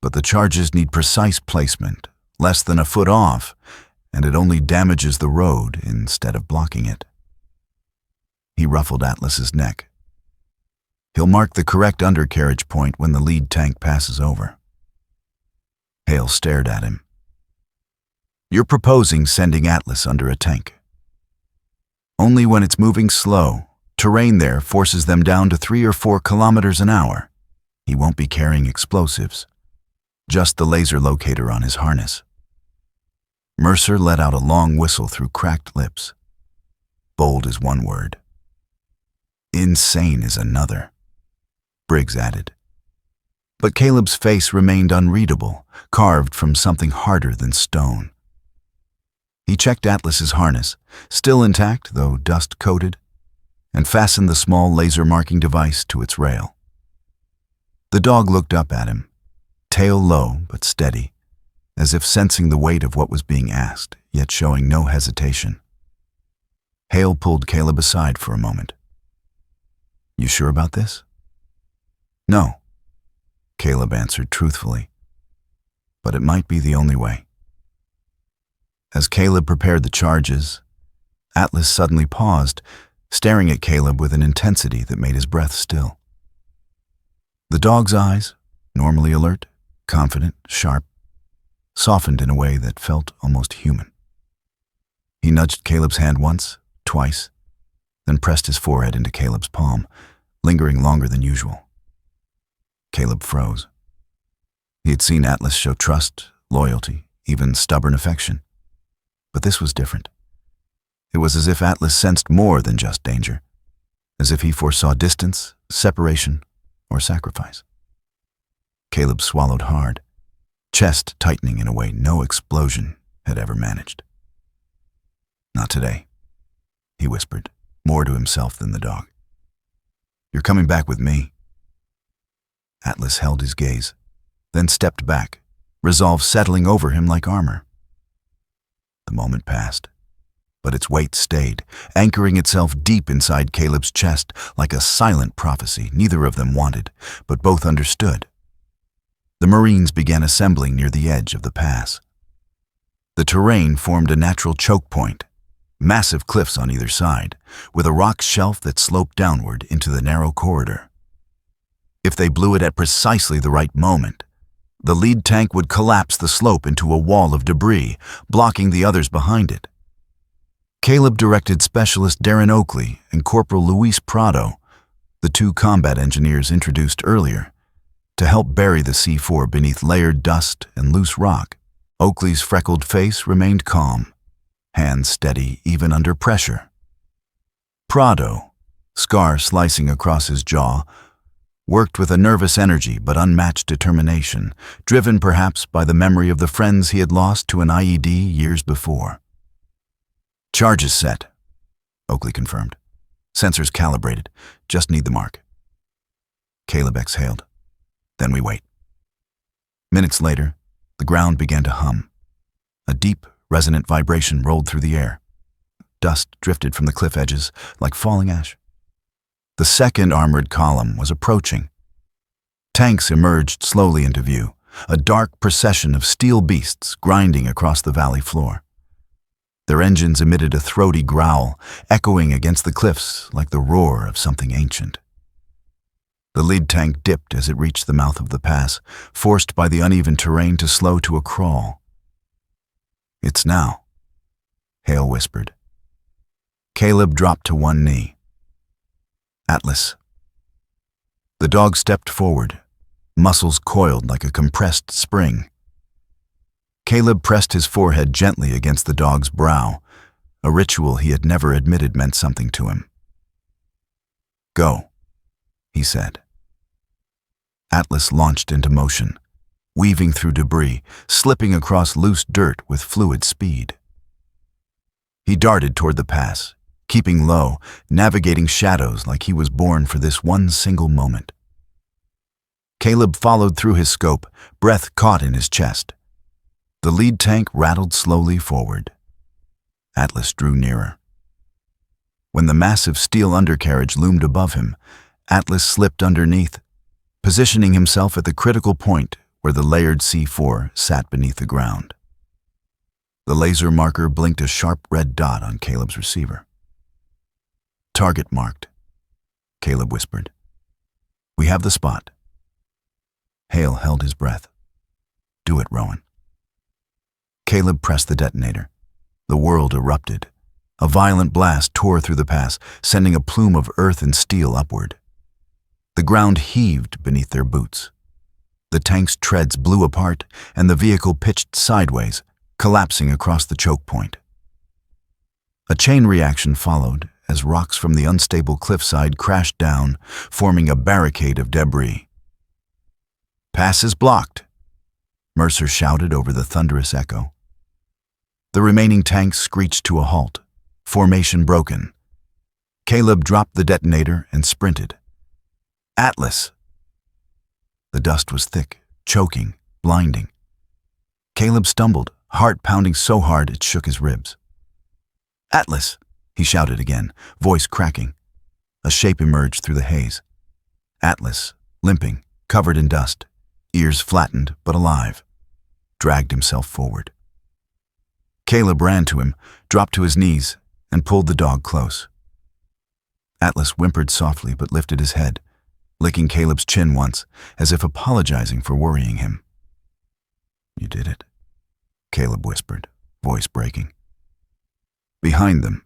But the charges need precise placement, less than a foot off, and it only damages the road instead of blocking it." He ruffled Atlas's neck. "He'll mark the correct undercarriage point when the lead tank passes over." Hale stared at him. "You're proposing sending Atlas under a tank. Only when it's moving slow, terrain there forces them down to 3 or 4 kilometers an hour. He won't be carrying explosives, just the laser locator on his harness." Mercer let out a long whistle through cracked lips. "Bold is one word. Insane is another," Briggs added. But Caleb's face remained unreadable, carved from something harder than stone. He checked Atlas's harness, still intact though dust-coated, and fastened the small laser marking device to its rail. The dog looked up at him, tail low but steady, as if sensing the weight of what was being asked, yet showing no hesitation. Hale pulled Caleb aside for a moment. "You sure about this?" "No," Caleb answered truthfully, "but it might be the only way." As Caleb prepared the charges, Atlas suddenly paused, staring at Caleb with an intensity that made his breath still. The dog's eyes, normally alert, confident, sharp, softened in a way that felt almost human. He nudged Caleb's hand once, twice, then pressed his forehead into Caleb's palm, lingering longer than usual. Caleb froze. He had seen Atlas show trust, loyalty, even stubborn affection. But this was different. It was as if Atlas sensed more than just danger, as if he foresaw distance, separation, or sacrifice. Caleb swallowed hard, chest tightening in a way no explosion had ever managed. "Not today," he whispered, more to himself than the dog. "You're coming back with me." Atlas held his gaze, then stepped back, resolve settling over him like armor. The moment passed, but its weight stayed, anchoring itself deep inside Caleb's chest like a silent prophecy neither of them wanted, but both understood. The Marines began assembling near the edge of the pass. The terrain formed a natural choke point, massive cliffs on either side, with a rock shelf that sloped downward into the narrow corridor. If they blew it at precisely the right moment, the lead tank would collapse the slope into a wall of debris, blocking the others behind it. Caleb directed Specialist Darren Oakley and Corporal Luis Prado, the two combat engineers introduced earlier, to help bury the C4 beneath layered dust and loose rock. Oakley's freckled face remained calm, hands steady even under pressure. Prado, scar slicing across his jaw, worked with a nervous energy but unmatched determination, driven perhaps by the memory of the friends he had lost to an IED years before. "Charges set," Oakley confirmed. "Sensors calibrated. Just need the mark." Caleb exhaled. "Then we wait." Minutes later, the ground began to hum. A deep, resonant vibration rolled through the air. Dust drifted from the cliff edges like falling ash. The second armored column was approaching. Tanks emerged slowly into view, a dark procession of steel beasts grinding across the valley floor. Their engines emitted a throaty growl, echoing against the cliffs like the roar of something ancient. The lead tank dipped as it reached the mouth of the pass, forced by the uneven terrain to slow to a crawl. "It's now," Hale whispered. Caleb dropped to one knee. "Atlas." The dog stepped forward, muscles coiled like a compressed spring. Caleb pressed his forehead gently against the dog's brow, a ritual he had never admitted meant something to him. "Go," he said. Atlas launched into motion, weaving through debris, slipping across loose dirt with fluid speed. He darted toward the pass, keeping low, navigating shadows like he was born for this one single moment. Caleb followed through his scope, breath caught in his chest. The lead tank rattled slowly forward. Atlas drew nearer. When the massive steel undercarriage loomed above him, Atlas slipped underneath, positioning himself at the critical point where the layered C4 sat beneath the ground. The laser marker blinked a sharp red dot on Caleb's receiver. "Target marked," Caleb whispered. "We have the spot." Hale held his breath. "Do it, Rowan." Caleb pressed the detonator. The world erupted. A violent blast tore through the pass, sending a plume of earth and steel upward. The ground heaved beneath their boots. The tank's treads blew apart, and the vehicle pitched sideways, collapsing across the choke point. A chain reaction followed as rocks from the unstable cliffside crashed down, forming a barricade of debris. "Pass is blocked," Mercer shouted over the thunderous echo. The remaining tanks screeched to a halt, formation broken. Caleb dropped the detonator and sprinted. "Atlas!" The dust was thick, choking, blinding. Caleb stumbled, heart pounding so hard it shook his ribs. "Atlas!" he shouted again, voice cracking. A shape emerged through the haze. Atlas, limping, covered in dust, ears flattened but alive, dragged himself forward. Caleb ran to him, dropped to his knees, and pulled the dog close. Atlas whimpered softly but lifted his head, licking Caleb's chin once, as if apologizing for worrying him. "You did it," Caleb whispered, voice breaking. Behind them,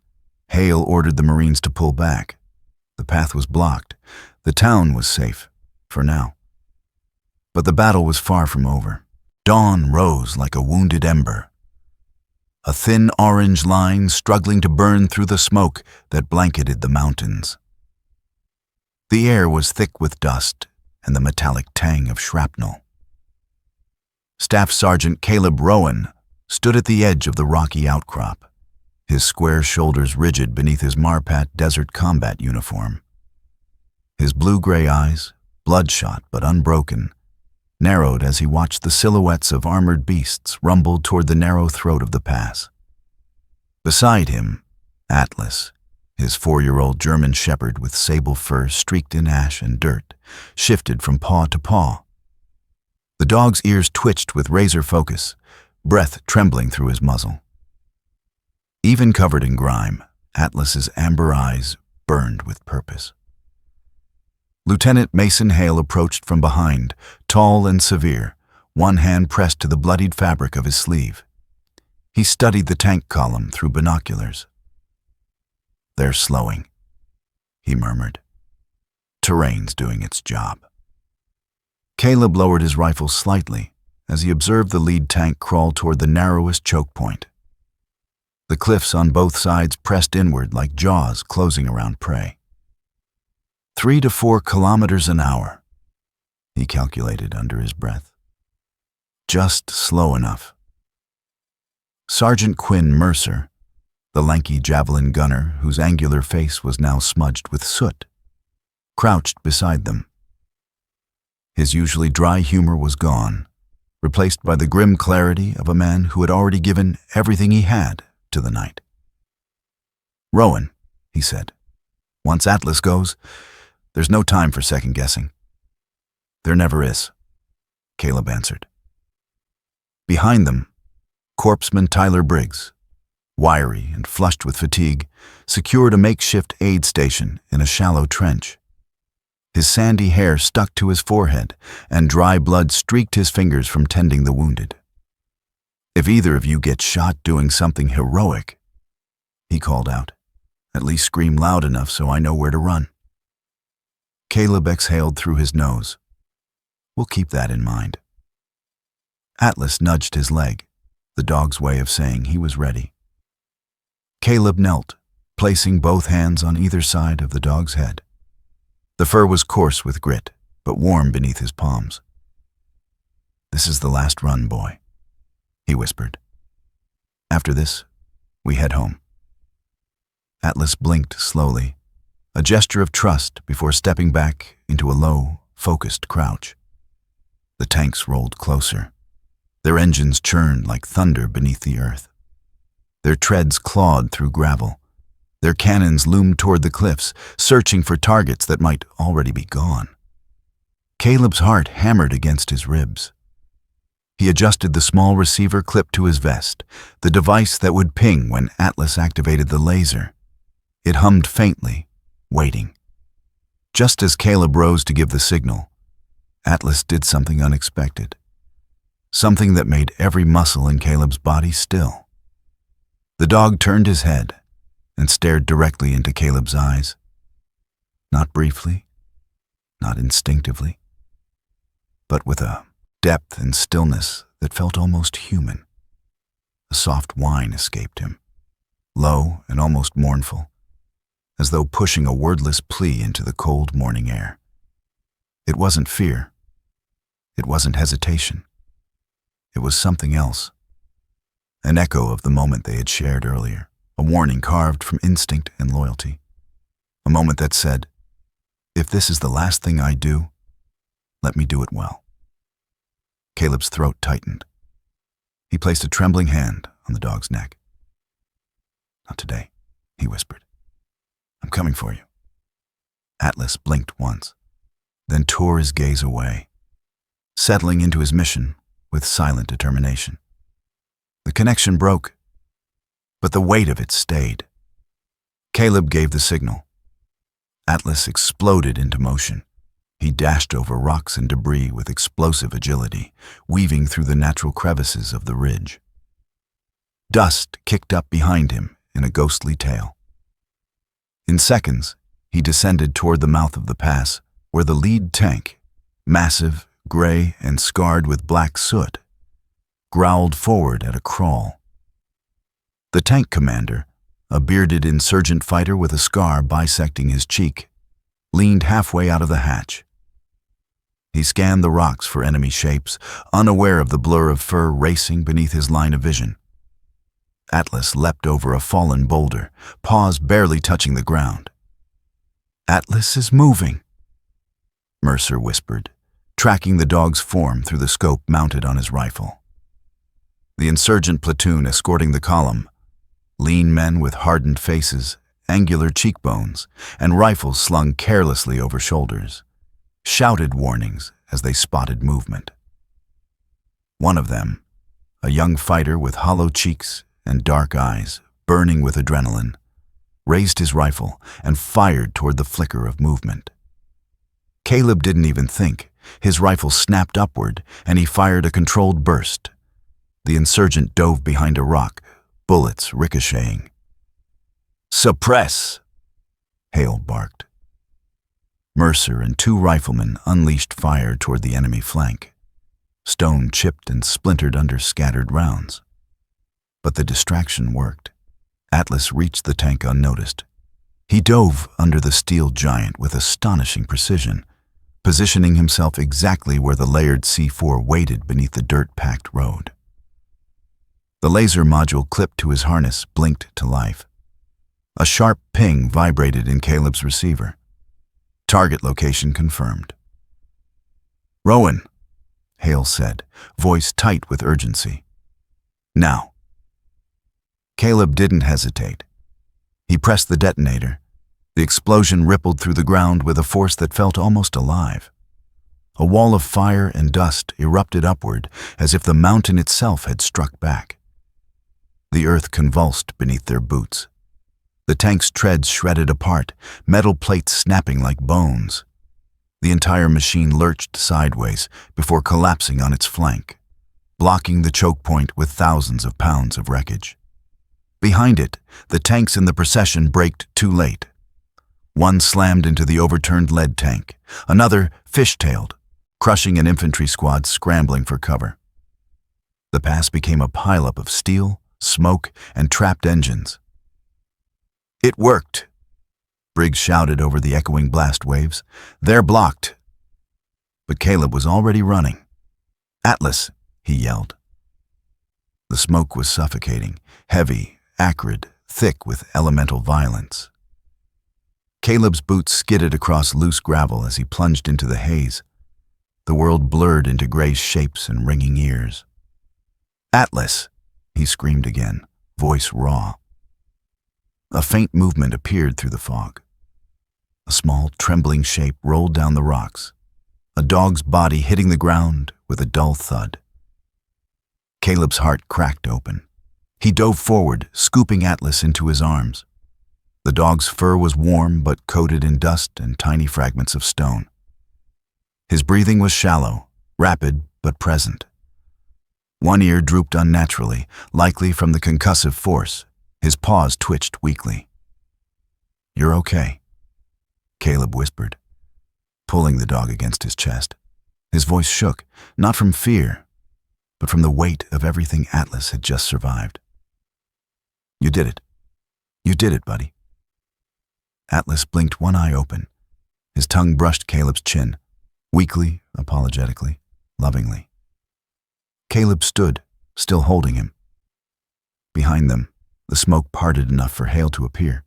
Hale ordered the Marines to pull back. The path was blocked. The town was safe, for now. But the battle was far from over. Dawn rose like a wounded ember, a thin orange line struggling to burn through the smoke that blanketed the mountains. The air was thick with dust and the metallic tang of shrapnel. Staff Sergeant Caleb Rowan stood at the edge of the rocky outcrop, his square shoulders rigid beneath his Marpat desert combat uniform. His blue-gray eyes, bloodshot but unbroken, narrowed as he watched the silhouettes of armored beasts rumble toward the narrow throat of the pass. Beside him, Atlas, his 4-year-old German shepherd with sable fur streaked in ash and dirt, shifted from paw to paw. The dog's ears twitched with razor focus, breath trembling through his muzzle. Even covered in grime, Atlas's amber eyes burned with purpose. Lieutenant Mason Hale approached from behind, tall and severe, one hand pressed to the bloodied fabric of his sleeve. He studied the tank column through binoculars. "They're slowing," he murmured. "Terrain's doing its job." Caleb lowered his rifle slightly as he observed the lead tank crawl toward the narrowest choke point. The cliffs on both sides pressed inward like jaws closing around prey. 3 to 4 kilometers an hour, he calculated under his breath. Just slow enough. Sergeant Quinn Mercer, the lanky javelin gunner whose angular face was now smudged with soot, crouched beside them. His usually dry humor was gone, replaced by the grim clarity of a man who had already given everything he had to the night. "Rowan," he said, "once Atlas goes, there's no time for second-guessing." "There never is," Caleb answered. Behind them, Corpsman Tyler Briggs, wiry and flushed with fatigue, secured a makeshift aid station in a shallow trench. His sandy hair stuck to his forehead, and dry blood streaked his fingers from tending the wounded. "If either of you get shot doing something heroic," he called out, "at least scream loud enough so I know where to run." Caleb exhaled through his nose. "We'll keep that in mind." Atlas nudged his leg, the dog's way of saying he was ready. Caleb knelt, placing both hands on either side of the dog's head. The fur was coarse with grit, but warm beneath his palms. "This is the last run, boy," he whispered. "After this, we head home." Atlas blinked slowly, a gesture of trust before stepping back into a low, focused crouch. The tanks rolled closer. Their engines churned like thunder beneath the earth. Their treads clawed through gravel. Their cannons loomed toward the cliffs, searching for targets that might already be gone. Caleb's heart hammered against his ribs. He adjusted the small receiver clipped to his vest, the device that would ping when Atlas activated the laser. It hummed faintly, waiting. Just as Caleb rose to give the signal, Atlas did something unexpected. Something that made every muscle in Caleb's body still. The dog turned his head and stared directly into Caleb's eyes. Not briefly, not instinctively, but with a depth and stillness that felt almost human. A soft whine escaped him, low and almost mournful, as though pushing a wordless plea into the cold morning air. It wasn't fear. It wasn't hesitation. It was something else. An echo of the moment they had shared earlier, a warning carved from instinct and loyalty. A moment that said, "If this is the last thing I do, let me do it well." Caleb's throat tightened. He placed a trembling hand on the dog's neck. "Not today," he whispered. "I'm coming for you." Atlas blinked once, then tore his gaze away, settling into his mission with silent determination. The connection broke, but the weight of it stayed. Caleb gave the signal. Atlas exploded into motion. He dashed over rocks and debris with explosive agility, weaving through the natural crevices of the ridge. Dust kicked up behind him in a ghostly tail. In seconds, he descended toward the mouth of the pass, where the lead tank, massive, gray and scarred with black soot, growled forward at a crawl. The tank commander, a bearded insurgent fighter with a scar bisecting his cheek, leaned halfway out of the hatch. He scanned the rocks for enemy shapes, unaware of the blur of fur racing beneath his line of vision. Atlas leapt over a fallen boulder, paws barely touching the ground. "Atlas is moving," Mercer whispered, tracking the dog's form through the scope mounted on his rifle. The insurgent platoon escorting the column, lean men with hardened faces, angular cheekbones, and rifles slung carelessly over shoulders, shouted warnings as they spotted movement. One of them, a young fighter with hollow cheeks and dark eyes, burning with adrenaline, raised his rifle and fired toward the flicker of movement. Caleb didn't even think. His rifle snapped upward, and he fired a controlled burst. The insurgent dove behind a rock, bullets ricocheting. "Suppress!" Hale barked. Mercer and two riflemen unleashed fire toward the enemy flank. Stone chipped and splintered under scattered rounds. But the distraction worked. Atlas reached the tank unnoticed. He dove under the steel giant with astonishing precision, positioning himself exactly where the layered C4 waited beneath the dirt-packed road. The laser module clipped to his harness blinked to life. A sharp ping vibrated in Caleb's receiver. Target location confirmed. "Rowan," Hale said, voice tight with urgency. "Now." Caleb didn't hesitate. He pressed the detonator. The explosion rippled through the ground with a force that felt almost alive. A wall of fire and dust erupted upward as if the mountain itself had struck back. The earth convulsed beneath their boots. The tank's treads shredded apart, metal plates snapping like bones. The entire machine lurched sideways before collapsing on its flank, blocking the choke point with thousands of pounds of wreckage. Behind it, the tanks in the procession braked too late. One slammed into the overturned lead tank, another fish-tailed, crushing an infantry squad scrambling for cover. The pass became a pileup of steel, smoke, and trapped engines. "It worked," Briggs shouted over the echoing blast waves. "They're blocked." But Caleb was already running. "Atlas," he yelled. The smoke was suffocating, heavy, acrid, thick with elemental violence. Caleb's boots skidded across loose gravel as he plunged into the haze. The world blurred into gray shapes and ringing ears. "Atlas!" he screamed again, voice raw. A faint movement appeared through the fog. A small, trembling shape rolled down the rocks, a dog's body hitting the ground with a dull thud. Caleb's heart cracked open. He dove forward, scooping Atlas into his arms. The dog's fur was warm but coated in dust and tiny fragments of stone. His breathing was shallow, rapid but present. One ear drooped unnaturally, likely from the concussive force. His paws twitched weakly. "You're okay," Caleb whispered, pulling the dog against his chest. His voice shook, not from fear, but from the weight of everything Atlas had just survived. "You did it. You did it, buddy." Atlas blinked one eye open. His tongue brushed Caleb's chin, weakly, apologetically, lovingly. Caleb stood, still holding him. Behind them, the smoke parted enough for Hale to appear.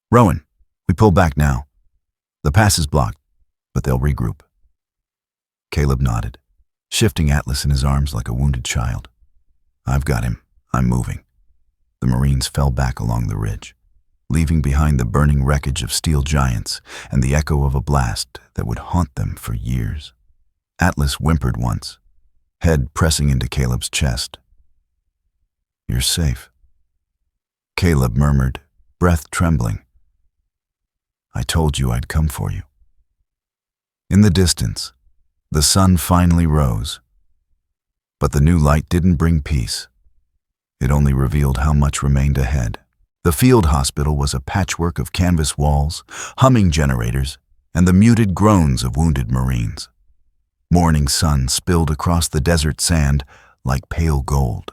"Rowan, we pull back now. The pass is blocked, but they'll regroup." Caleb nodded, shifting Atlas in his arms like a wounded child. "I've got him. I'm moving." The Marines fell back along the ridge, leaving behind the burning wreckage of steel giants and the echo of a blast that would haunt them for years. Atlas whimpered once, head pressing into Caleb's chest. "You're safe." Caleb murmured, breath trembling. "I told you I'd come for you." In the distance, the sun finally rose. But the new light didn't bring peace. It only revealed how much remained ahead. The field hospital was a patchwork of canvas walls, humming generators, and the muted groans of wounded Marines. Morning sun spilled across the desert sand like pale gold,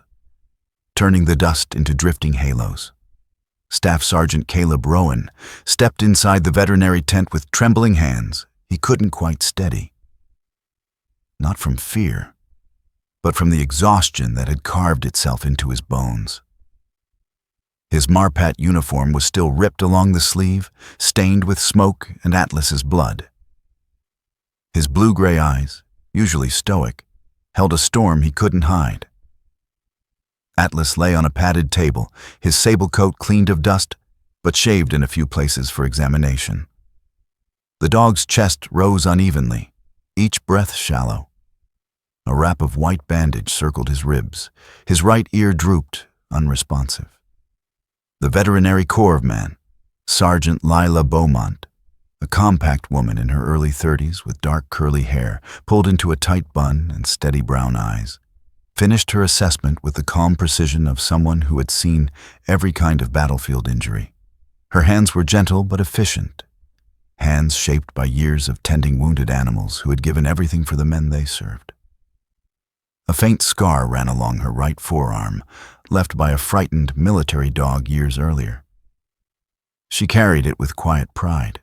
turning the dust into drifting halos. Staff Sergeant Caleb Rowan stepped inside the veterinary tent with trembling hands he couldn't quite steady. Not from fear, but from the exhaustion that had carved itself into his bones. His Marpat uniform was still ripped along the sleeve, stained with smoke and Atlas's blood. His blue-gray eyes, usually stoic, held a storm he couldn't hide. Atlas lay on a padded table, his sable coat cleaned of dust, but shaved in a few places for examination. The dog's chest rose unevenly, each breath shallow. A wrap of white bandage circled his ribs. His right ear drooped, unresponsive. The veterinary corps man, Sergeant Lila Beaumont, a compact woman in her early 30s with dark curly hair pulled into a tight bun and steady brown eyes, finished her assessment with the calm precision of someone who had seen every kind of battlefield injury. Her hands were gentle but efficient, hands shaped by years of tending wounded animals who had given everything for the men they served. A faint scar ran along her right forearm, left by a frightened military dog years earlier. She carried it with quiet pride.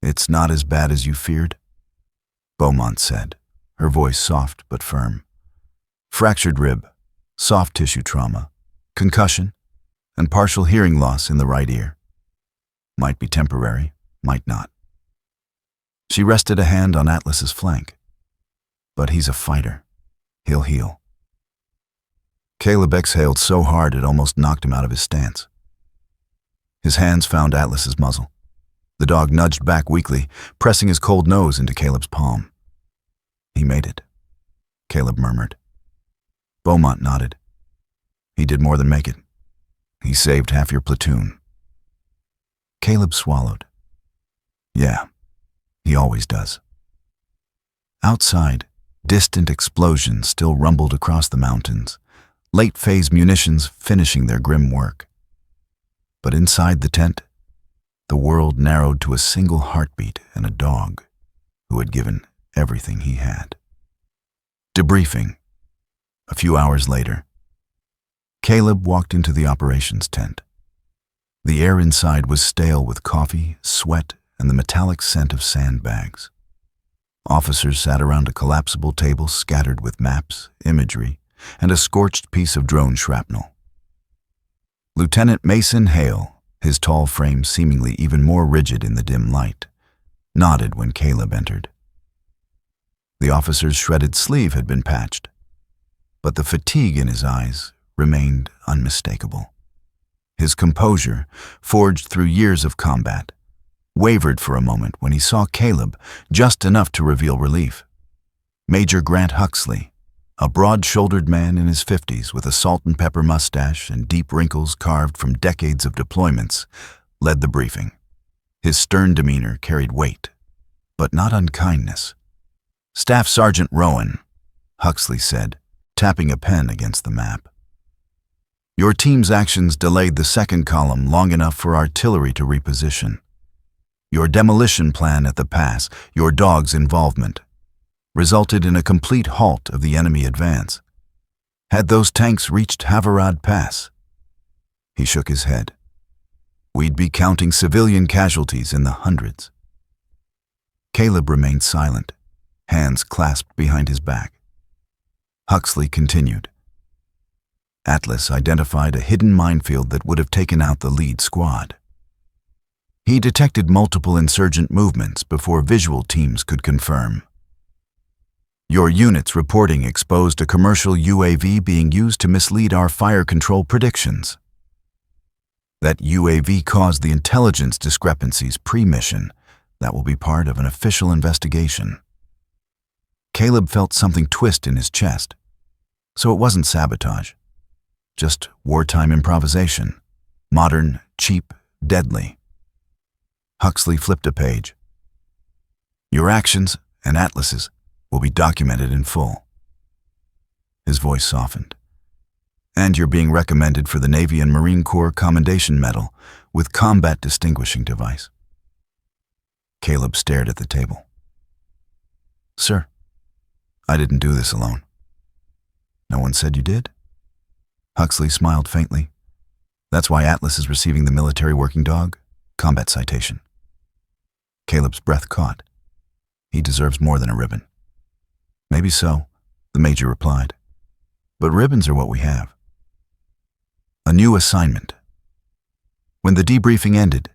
"It's not as bad as you feared," Beaumont said, her voice soft but firm. "Fractured rib, soft tissue trauma, concussion, and partial hearing loss in the right ear. Might be temporary, might not." She rested a hand on Atlas's flank. "But he's a fighter. He'll heal." Caleb exhaled so hard it almost knocked him out of his stance. His hands found Atlas's muzzle. The dog nudged back weakly, pressing his cold nose into Caleb's palm. "He made it," Caleb murmured. Beaumont nodded. "He did more than make it. He saved half your platoon." Caleb swallowed. "Yeah, he always does." Outside, distant explosions still rumbled across the mountains, late-phase munitions finishing their grim work. But inside the tent, the world narrowed to a single heartbeat and a dog who had given everything he had. Debriefing. A few hours later, Caleb walked into the operations tent. The air inside was stale with coffee, sweat, and the metallic scent of sandbags. Officers sat around a collapsible table scattered with maps, imagery, and a scorched piece of drone shrapnel. Lieutenant Mason Hale, his tall frame seemingly even more rigid in the dim light, nodded when Caleb entered. The officer's shredded sleeve had been patched, but the fatigue in his eyes remained unmistakable. His composure, forged through years of combat, wavered for a moment when he saw Caleb, just enough to reveal relief. Major Grant Huxley, a broad-shouldered man in his 50s with a salt-and-pepper mustache and deep wrinkles carved from decades of deployments, led the briefing. His stern demeanor carried weight, but not unkindness. "Staff Sergeant Rowan," Huxley said, tapping a pen against the map. "Your team's actions delayed the second column long enough for artillery to reposition. Your demolition plan at the pass, your dog's involvement, resulted in a complete halt of the enemy advance. Had those tanks reached Havarad Pass?" He shook his head. "We'd be counting civilian casualties in the hundreds." Caleb remained silent, hands clasped behind his back. Huxley continued. "Atlas identified a hidden minefield that would have taken out the lead squad. He detected multiple insurgent movements before visual teams could confirm. Your unit's reporting exposed a commercial UAV being used to mislead our fire control predictions. That UAV caused the intelligence discrepancies pre-mission. That will be part of an official investigation." Caleb felt something twist in his chest. So it wasn't sabotage, just wartime improvisation, modern, cheap, deadly. Huxley flipped a page. "Your actions and Atlas's will be documented in full." His voice softened. "And you're being recommended for the Navy and Marine Corps Commendation Medal with Combat Distinguishing Device." Caleb stared at the table. Sir, I didn't do this alone. No one said you did? Huxley smiled faintly. That's why Atlas is receiving the military working dog combat citation. Caleb's breath caught. He deserves more than a ribbon. Maybe so, the major replied. But ribbons are what we have. A new assignment. When the debriefing ended,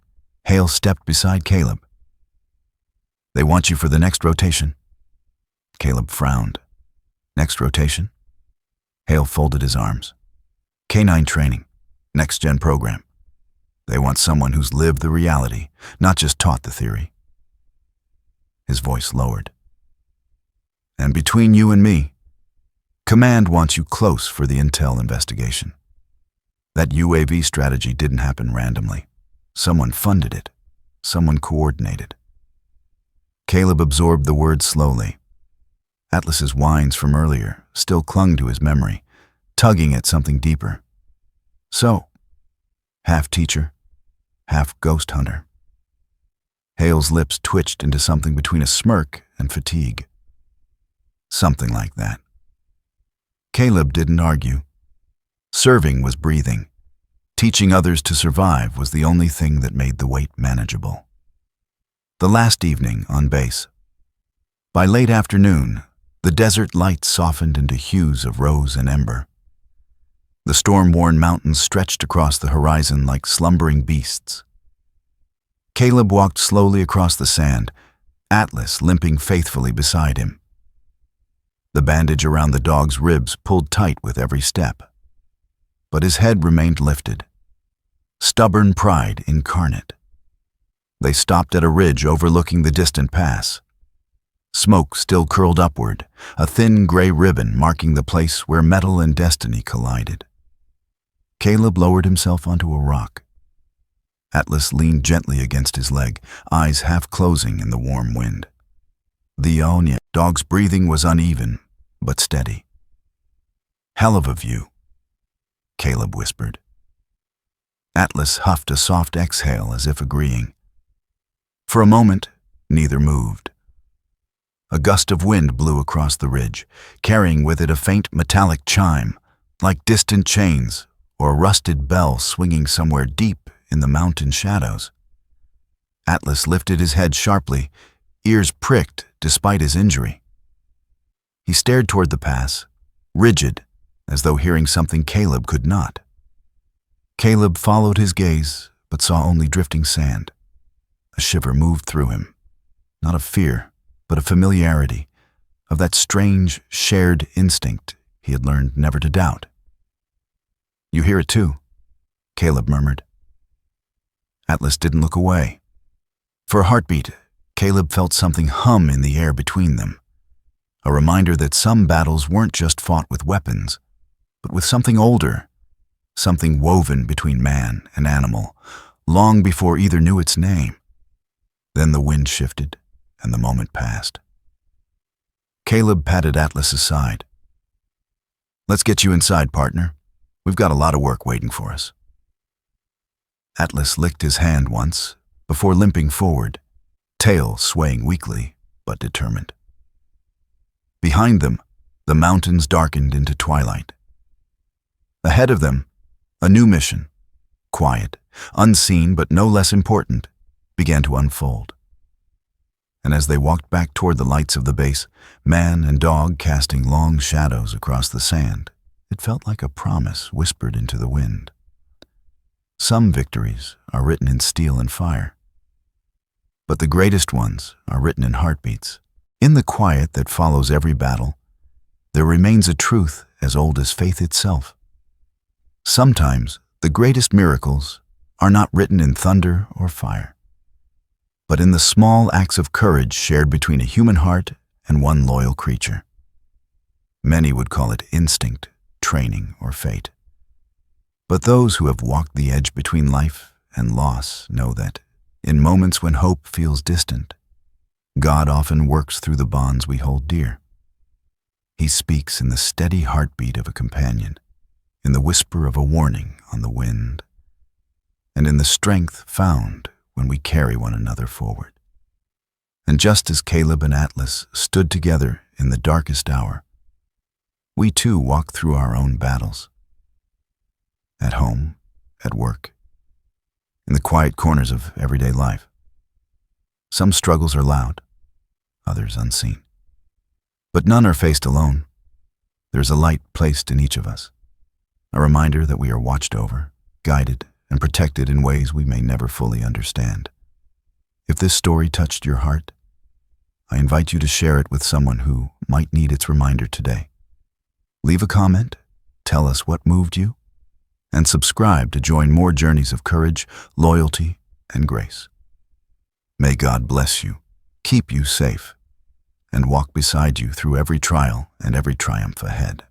Hale stepped beside Caleb. They want you for the next rotation. Caleb frowned. Next rotation? Hale folded his arms. Canine training. Next-gen program. They want someone who's lived the reality, not just taught the theory. His voice lowered. And between you and me, Command wants you close for the intel investigation. That UAV strategy didn't happen randomly. Someone funded it. Someone coordinated. Caleb absorbed the words slowly. Atlas's whines from earlier still clung to his memory, tugging at something deeper. So, half teacher, half ghost hunter. Hale's lips twitched into something between a smirk and fatigue. Something like that. Caleb didn't argue. Serving was breathing. Teaching others to survive was the only thing that made the weight manageable. The last evening on base. By late afternoon, the desert light softened into hues of rose and ember. The storm-worn mountains stretched across the horizon like slumbering beasts. Caleb walked slowly across the sand, Atlas limping faithfully beside him. The bandage around the dog's ribs pulled tight with every step. But his head remained lifted. Stubborn pride incarnate. They stopped at a ridge overlooking the distant pass. Smoke still curled upward, a thin gray ribbon marking the place where metal and destiny collided. Caleb lowered himself onto a rock. Atlas leaned gently against his leg, eyes half closing in the warm wind. The dog's breathing was uneven, but steady. Hell of a view, Caleb whispered. Atlas huffed a soft exhale as if agreeing. For a moment, neither moved. A gust of wind blew across the ridge, carrying with it a faint metallic chime, like distant chains or a rusted bell swinging somewhere deep in the mountain shadows. Atlas lifted his head sharply, ears pricked despite his injury. He stared toward the pass, rigid, as though hearing something Caleb could not. Caleb followed his gaze, but saw only drifting sand. A shiver moved through him, not of fear, but of familiarity, of that strange, shared instinct he had learned never to doubt. You hear it too, Caleb murmured. Atlas didn't look away. For a heartbeat, Caleb felt something hum in the air between them, a reminder that some battles weren't just fought with weapons, but with something older, something woven between man and animal, long before either knew its name. Then the wind shifted, and the moment passed. Caleb patted Atlas aside. Let's get you inside, partner. We've got a lot of work waiting for us. Atlas licked his hand once, before limping forward, tail swaying weakly, but determined. Behind them, the mountains darkened into twilight. Ahead of them, a new mission, quiet, unseen but no less important, began to unfold. And as they walked back toward the lights of the base, man and dog casting long shadows across the sand, it felt like a promise whispered into the wind. Some victories are written in steel and fire, but the greatest ones are written in heartbeats. In the quiet that follows every battle, there remains a truth as old as faith itself. Sometimes the greatest miracles are not written in thunder or fire, but in the small acts of courage shared between a human heart and one loyal creature. Many would call it instinct, training, or fate. But those who have walked the edge between life and loss know that, in moments when hope feels distant, God often works through the bonds we hold dear. He speaks in the steady heartbeat of a companion, in the whisper of a warning on the wind, and in the strength found when we carry one another forward. And just as Caleb and Atlas stood together in the darkest hour, we too walk through our own battles. At home, at work, in the quiet corners of everyday life. Some struggles are loud, others unseen. But none are faced alone. There's a light placed in each of us, a reminder that we are watched over, guided, and protected in ways we may never fully understand. If this story touched your heart, I invite you to share it with someone who might need its reminder today. Leave a comment, tell us what moved you, and subscribe to join more journeys of courage, loyalty, and grace. May God bless you, keep you safe, and walk beside you through every trial and every triumph ahead.